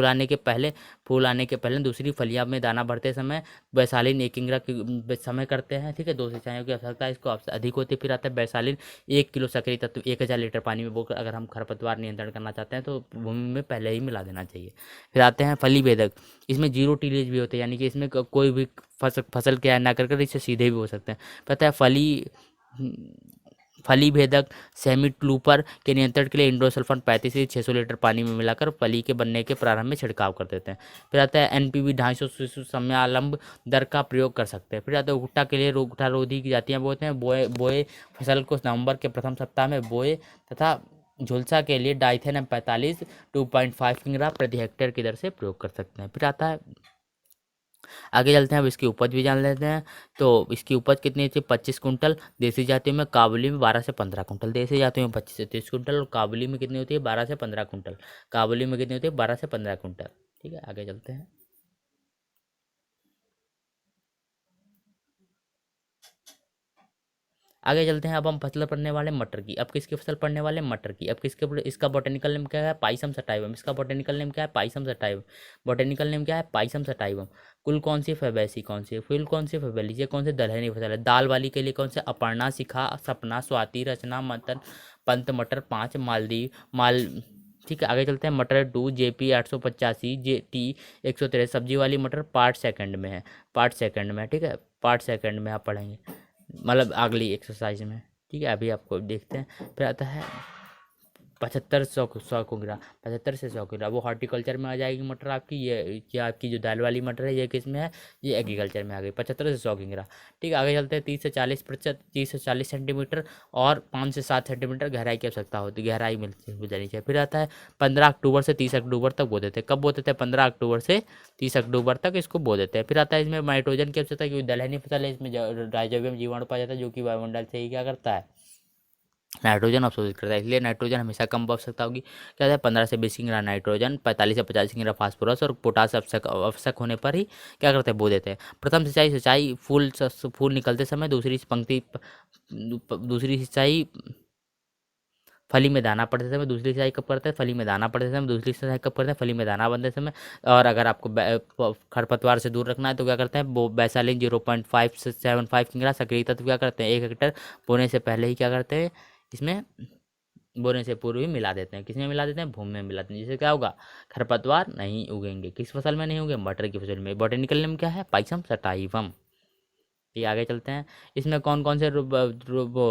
आने के पहले दूसरी फलियां में दाना भरते समय वैशालीन 1 किंगरा के समय करते हैं। ठीक है, 2 सिंचाइयों की आवश्यकता इसको अधिक होती है। फिर आता है वैशालीन 1 किलो सक्रिय तत्व 1000 लीटर पानी में बोकर अगर हम खरपतवार नियंत्रण करना चाहते हैं तो भूमि में पहले ही मिला देना चाहिए। फिर आते हैं फली भेदक। इसमें जीरो टीलेज भी होते हैं, यानी कि इसमें कोई भी फसल क्या ना कर इससे सीधे भी हो सकते हैं। पता है फली भेदक सेमी ट्लूपर के नियंत्रण के लिए इंडोसल्फान 35 से 600 लीटर पानी में मिलाकर फली के बनने के प्रारंभ में छिड़काव कर देते हैं। फिर आता है NPV 250 शिशु समयालंब दर का प्रयोग कर सकते हैं। फिर आता है भुट्टा के लिए भुट्टा रोधी की जातियाँ बोते हैं। बोए फसल को नवंबर के प्रथम सप्ताह में बोए तथा झुलसा के लिए डाइथेन 45 2.5 किंगरा प्रति हेक्टेयर की दर से प्रयोग कर सकते हैं। फिर आता है आगे चलते हैं, अब इसकी उपज भी जान लेते हैं। तो इसकी उपज कितनी थी? 25 कुंटल। देसी जातियों में काबुली में 12 से 15 कुंटल। देसी जातियों में 25 से 30 कुंटल और काबुली में कितनी होती है? 12 से 15 कुंटल। काबुली में कितनी होती है? 12 से 15 कुंटल। ठीक है, आगे चलते हैं। आगे चलते हैं। अब हम फसल पढ़ने वाले मटर की। अब किसकी फसल पढ़ने वाले? मटर की। अब इसका बोटेनिकल नेम क्या है? Pisum sativum. इसका बोटेनिकल नेम क्या है? Pisum sativum. बोटेनिकल नेम क्या है? Pisum sativum. कुल कौन सी फेबेसी कौन सी? फुल कौन सी फेबेली? ये कौन सी दलहनी फसल है? दाल वाली के लिए कौन से? अपर्णा, शिखा, सपना, स्वाति, रचना, मतन, पंत, मटर 5, मालदीव माल। ठीक है, आगे चलते हैं। मटर 2 JP 885, JT 113। सब्जी वाली मटर पार्ट सेकंड में है। पार्ट सेकंड में है। ठीक है, पार्ट सेकंड में आप पढ़ेंगे, मतलब अगली एक्सरसाइज में। ठीक है, अभी आपको देखते हैं। फिर आता है 75 100 किग्रा, 75 से 100 किग्रा वो हॉर्टिकल्चर में आ जाएगी मटर आपकी। ये आपकी जो दाल वाली मटर है ये किस में है, ये एग्रीकल्चर में आ गई 75 से 100 किग्रा। ठीक है, आगे चलते हैं। 30 से 40%, 30 से 40 सेंटीमीटर और 5 से 7 सेंटीमीटर गहराई की आवश्यकता होती है, गहराई मिलती हो जानी चाहिए। फिर आता है 15 अक्टूबर से 30 अक्टूबर तक बो देते हैं। कब बो देते हैं, 15 अक्टूबर से 30 अक्टूबर तक इसको बो देते हैं। फिर आता है इसमें नाइट्रोजन की आवश्यकता, क्योंकि दलहनी फसल है, इसमें राइजोबियम जीवाणु पाया जाता है जो कि वायुमंडल से ही क्या करता है, नाइट्रोजन अवशोषित करता है। इसलिए नाइट्रोजन हमेशा कम आवश्यकता होगी। क्या है, 15 से 20 किग्रा नाइट्रोजन, 45 से 50 किग्रा फास्फोरस और पोटास आवश्यक आवश्यक होने पर ही क्या करते हैं, बो देते हैं। प्रथम सिंचाई, सिंचाई फूल निकलते समय। दूसरी सिंचाई फली में दाना पड़ते समय। दूसरी सिंचाई कब करते हैं, फली में दाना पड़ते समय। दूसरी सिंचाई कब करते हैं, फली में दाना बनते समय। और अगर आपको खरपतवार से दूर रखना है तो क्या करते हैं, वो बैसालिन 0.5 से 75 किग्रा सक्रिय तत्व क्या करते हैं 1 हेक्टर बोने से पहले ही क्या करते हैं, इसमें बोने से पूर्व ही मिला देते हैं। किसमें मिला देते हैं, भूमि में मिलाते हैं। जिससे क्या होगा, खरपतवार नहीं उगेंगे। किस फसल में नहीं होंगे, मटर की फसल में। बॉटेनिकल नेम क्या है, पाइसम सटाइवम। ये आगे चलते हैं। इसमें कौन कौन से वो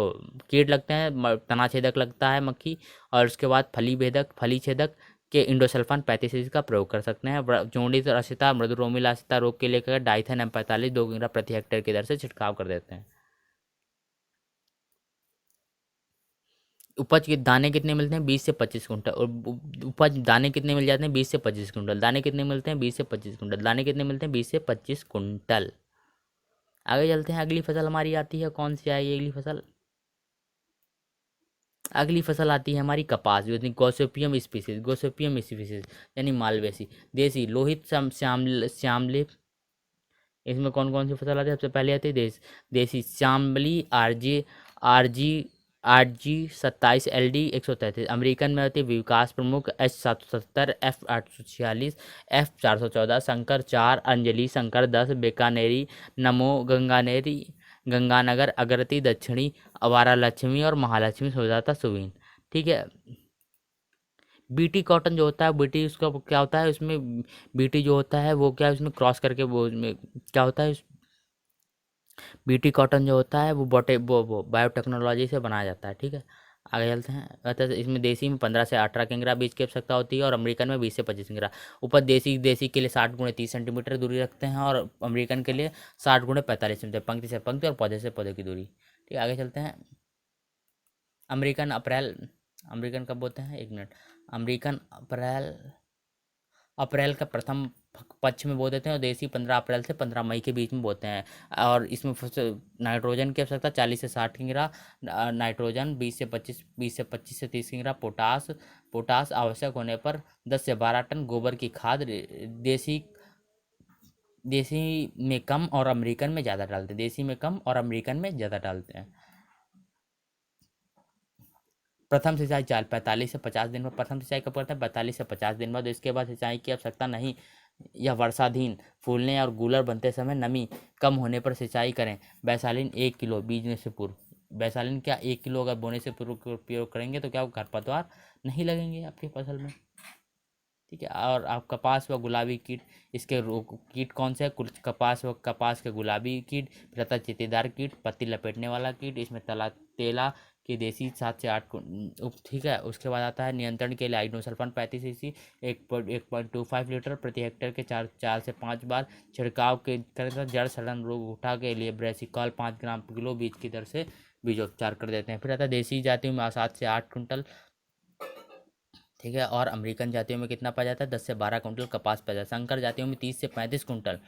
कीट लगते हैं, तना छेदक लगता है मक्खी, और उसके बाद फली भेदक, फली छेदक के इंडोसल्फान 35 का प्रयोग कर सकते हैं। जोंडिस अशिता, मृदु रोमिल अशिता रोग के लिए डाइथेन M45 2 किग्रा प्रति हेक्टेयर की दर से छिड़काव कर देते हैं। उपज के दाने कितने मिलते हैं, 20 से 25 कुंटल। और उपज दाने कितने मिल जाते हैं, 20 से 25 कुंटल। दाने कितने मिलते हैं, 20 से 25 कुंटल। दाने कितने मिलते हैं, 20 से 25 कुंटल। आगे चलते हैं। अगली फसल हमारी आती है, कौन सी आएगी अगली फसल, अगली फसल आती है हमारी कपास, गोसिपियम स्पीसीज, गोसिपियम स्पीसीज यानी मालवेसी। देसी लोहित श्यामले। इसमें कौन कौन सी फसल आती है, सबसे पहले आती है देसी श्यामली, आरजी आरजी 27 LD 133। अमेरिकन में होती है विकास प्रमुख H770, F846, F414, Shankar 4, Anjali Shankar 10, बीकानेरी, नमो गंगानेरी, गंगानगर, अगरती, दक्षिणी, आवारा लक्ष्मी और महालक्ष्मी सुजाता सुवीन। ठीक है। बीटी कॉटन जो होता है, बीटी उसका क्या होता है, उसमें बीटी जो होता है वो क्या है, उसमें क्रॉस करके वो उसमें क्या होता है, बीटी कॉटन जो होता है वो वो बायोटेक्नोलॉजी से बनाया जाता है। ठीक है, आगे चलते हैं। अतः इसमें देसी में 15 से 18 किग्रा बीज की आवश्यकता होती है और अमेरिकन में 20 से 25 किग्रा। उपज देसी के लिए 60 × 30 सेंटीमीटर दूरी रखते हैं और अमेरिकन के लिए 60 × 45 सेंटीमीटर, पंक्ति से पंक्ति और पौधे से पौधे की दूरी। ठीक है, आगे चलते हैं। अमेरिकन अप्रैल, अमेरिकन कब बोलते हैं, 1 मिनट। अमेरिकन अप्रैल, अप्रैल का प्रथम पक्ष में बो देते हैं और देसी 15 अप्रैल से 15 मई के बीच में बोते हैं। और इसमें नाइट्रोजन की आवश्यकता 40 से 60 किग्रा नाइट्रोजन, 20 से 25 से 30 किग्रा पोटास, पोटास आवश्यक होने पर 10 से 12 टन गोबर की खाद। देसी देसी में कम और अमेरिकन में ज़्यादा डालते हैं, देसी में कम और अमेरिकन में ज़्यादा डालते हैं। प्रथम सिंचाई 45 से 50 दिन में, प्रथम सिंचाई कब करते हैं, 45 से 50 दिन बाद। इसके बाद सिंचाई की आवश्यकता नहीं। यह वर्षाधीन फूलने और गूलर बनते समय नमी कम होने पर सिंचाई करें। बैसालिन 1 किलो बीजने से पूर्व, बैसालिन क्या 1 किलो अगर बोने से पूर्व उपयोग करेंगे तो क्या खरपतवार नहीं लगेंगे आपकी फसल में। ठीक है, और आप कपास व गुलाबी कीट, इसके रोग कीट कौन से है, कुछ कपास के गुलाबी कीट, फिर आता है चित्तीदार कीट, पत्ती लपेटने वाला कीट, इसमें तेला की देसी 7 से 8 ठीक है। उसके बाद आता है नियंत्रण के लिए आइनोसल्फान 35 cc 1.25 लीटर प्रति हेक्टेयर के 4 से 5 बार छिड़काव के करें। जड़ सड़न रोग उठा के लिए ब्रेसिकॉल 5 ग्राम किलो बीज की दर से बीजोपचार कर देते हैं। फिर आता है देसी जातियों में 7 से 8 कुंटल। ठीक है, और अमेरिकन जातियों में कितना पाया जाता है, 10 से 12 कुंटल कपास पाया जाता है। संकर जातियों में 30 से 35 कुंटल,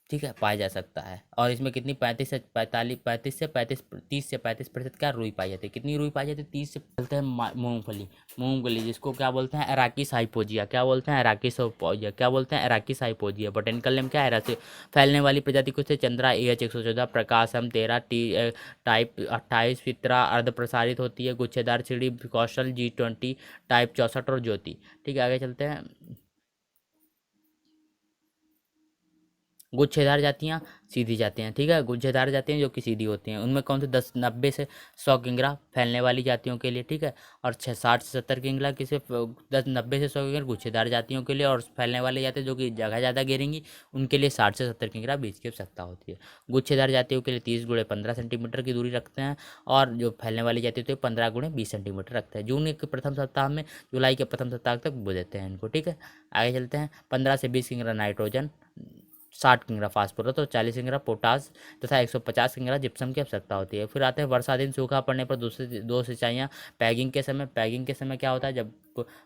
ठीक है, पाया जा सकता है। और इसमें कितनी 35 से 35 30 से 35% क्या रुई पाई जाती है, कितनी रुई पाई जाती है, 30 से। बोलते हैं मूंगफली, मूंगफली जिसको क्या बोलते हैं, अराकिस हाइपोजिया, क्या बोलते हैं, अराकिस हाइपोजिया, क्या बोलते हैं, अराकिस हाइपोजिया। बोटेनिकल नेम क्या है, फैलने वाली प्रजाति कुछ है, चंद्रा AH 114, प्रकाशम 13, टाइप 28, फित्रा अर्ध प्रसारित होती है, गुच्छेदार चिड़ी, कौशल G20, टाइप 64 और ज्योति। ठीक है, आगे चलते हैं। गुच्छेदार जातियाँ सीधी जाती हैं, ठीक है। गुच्छेदार जातियाँ जो कि सीधी होती हैं, उनमें कौन से 90 से 100 किंगरा फैलने वाली जातियों के लिए, ठीक है। और 60 से 70 किंगरा किसे 90 से 100 किंगरा गुच्छेदार जातियों के लिए, और फैलने वाली जातियाँ जो कि जगह ज़्यादा घेरेंगी उनके लिए 60 से 70 किंगरा बीज की आवश्यकता होती है। गुच्छेदार जातियों के लिए 30 गुणे 15 सेंटीमीटर की दूरी रखते हैं, और जो फैलने वाली जाती होती है 15 गुणे 20 सेंटीमीटर रखते हैं। जून के प्रथम सप्ताह में जुलाई के प्रथम सप्ताह तक बो देते हैं इनको, ठीक है। आगे चलते हैं। 15 से 20 किंगरा नाइट्रोजन, 60 किंगरा फास्फोरस और 40 किंगरा पोटास तथा 150 किंगरा जिप्सम की आवश्यकता होती है। फिर आते हैं वर्षा दिन सूखा पड़ने पर दूसरे दो सिंचाइयाँ। पैगिंग के समय क्या होता है, जब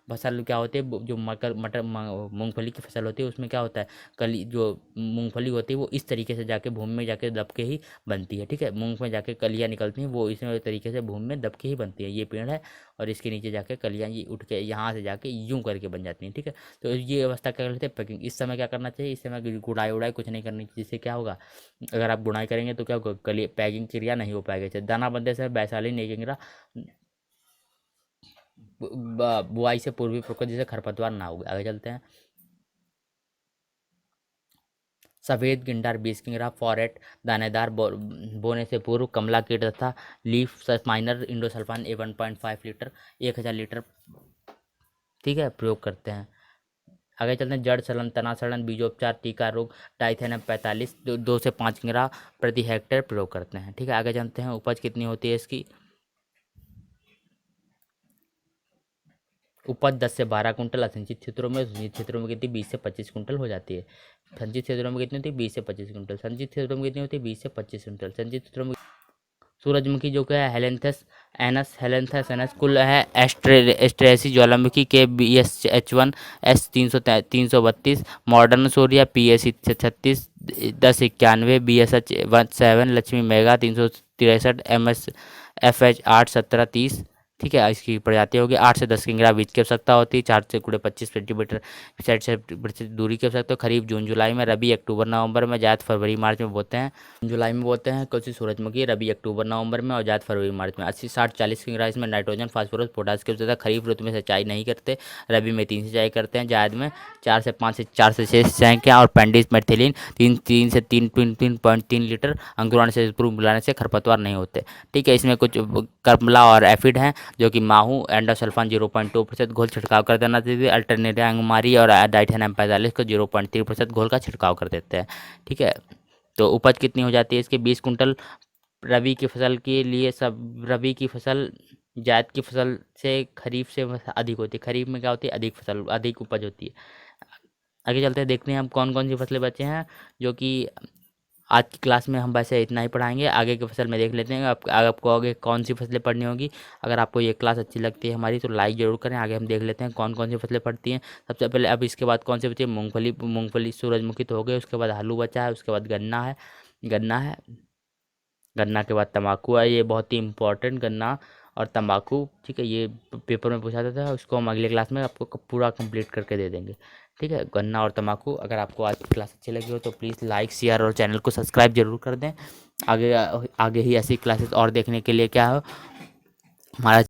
फसल क्या होती है, जो मटर मूंगफली की फसल होती है उसमें क्या होता है, कली जो मूंगफली होती है वो इस तरीके से जाके भूमि में जाके दब के ही बनती है, ठीक है। मूंग में जाके कलियाँ निकलती हैं, वो इस तरीके से भूमि में दब के ही बनती है। ये पेड़ है और इसके नीचे जाके कलियाँ ये उठ के यहाँ से जाके यूं करके बन जाती हैं, ठीक है। तो ये अवस्था क्या कहते हैं, पैकिंग। इस समय क्या करना चाहिए, इस समय गुड़ाई उड़ाई कुछ नहीं करनी चाहिए, जिससे क्या होगा, अगर आप गुड़ाई करेंगे तो क्या होगा, कली पैकिंग क्रिया नहीं हो पाएगी। जैसे दाना बनने से वैशाली नेकिंगरा बुआई से पूर्वी प्रकोप जिसे खरपतवार ना होगा। आगे चलते हैं। सफ़ेद गिंडार 20 किंगरा फॉरेट दानेदार बोने से पूर्व कमला कीट तथा लीफ माइनर इंडोसल्फान ए 1.5 लीटर 1000 लीटर, ठीक है, प्रयोग करते हैं। आगे चलते हैं। जड़ सड़न, तना सड़न, बीजोपचार, टीका रोग डाइथेनम 45 2 से 5 किंगरा प्रति हेक्टेयर प्रयोग करते हैं, ठीक है। आगे चलते हैं। उपज कितनी होती है इसकी, उपज 10 से 12 कुंटल असिंचित क्षेत्रों में, सिंचित क्षेत्रों में कितनी 20 से 25 कुंटल हो जाती है। संचित क्षेत्रों में कितनी होती है 20 से 25 कुंटल, संचित क्षेत्रों में कितनी होती है 20 से 25 कुंटल, संचित क्षेत्रों में। सूरजमुखी जो कि है हेलेंथस एनस कुल है एस्ट्रेसी ज्वालामुखी के BSH1 S 332, modern Surya PAC 36 1091, BSH17 Lakshmi mega 363, MSFH 8 1730, ठीक है। इसकी प्रजाति होगी 8 से 10 किंगरा बीज की आवश्यकता होती है। 4 से 25 सेंटीमीटर साइड से दूरी की आवश्यकता है। खरीफ जून जुलाई में, रबी अक्टूबर नवंबर में, जायद फरवरी मार्च में बोते हैं। जुलाई में बोते हैं कौन सी, सूरजमुखी। रबी अक्टूबर नवंबर में और जायद फरवरी मार्च में। 80 60 40 किंगरा इसमें नाइट्रोजन फास्फोरस पोटास की आवश्यकता। खरीफ ऋतु में सिंचाई नहीं करते, रबी में 3 सिंचाई करते हैं, जायद में 4 से 5 से 4 से 6 सिंचाई किया। और पेंडिस मेथिलीन 3 से 3.3 लीटर अंकुरण से पूर्व मिलाने से खरपतवार नहीं होते, ठीक है। इसमें कुछ कर्मला और एफिड हैं जो कि माहू एंडोसल्फान 0.2% घोल छिड़काव कर देना चाहिए। अल्टरनेटिव अंगमारी और डाइथेनम 45 को 0.3% घोल का छिड़काव कर देते हैं, ठीक है। तो उपज कितनी हो जाती है इसके 20 कुंटल रबी की फसल के लिए। सब रबी की फसल जायद की फसल से खरीफ से अधिक होती है। खरीफ में क्या होती है, अधिक फसल अधिक उपज होती है। आगे चलते हैं, देखते हैं हम कौन कौन सी फसलें बचे हैं जो कि आज की क्लास में हम वैसे इतना ही पढ़ाएंगे। आगे की फसल में देख लेते हैं आपको आगे कौन सी फसलें पढ़नी होगी। अगर आपको ये क्लास अच्छी लगती है हमारी तो लाइक ज़रूर करें। आगे हम देख लेते हैं कौन कौन सी फसलें पढ़ती हैं। सबसे पहले अब इसके बाद कौन सी बची है, मूंगफली सूरजमुखी तो हो गए। उसके बाद आलू बचा है, उसके बाद गन्ना है, गन्ना के बाद तंबाकू है। ये बहुत ही इंपॉर्टेंट, गन्ना और तंबाकू, ठीक है। ये पेपर में पूछा जाता है, उसको हम अगले क्लास में आपको पूरा कंप्लीट करके दे देंगे, ठीक है। गन्ना और तंबाकू। अगर आपको आज की क्लास अच्छी लगी हो तो प्लीज़ लाइक शेयर और चैनल को सब्सक्राइब जरूर कर दें। आगे आगे ही ऐसी क्लासेस और देखने के लिए क्या हो, हमारा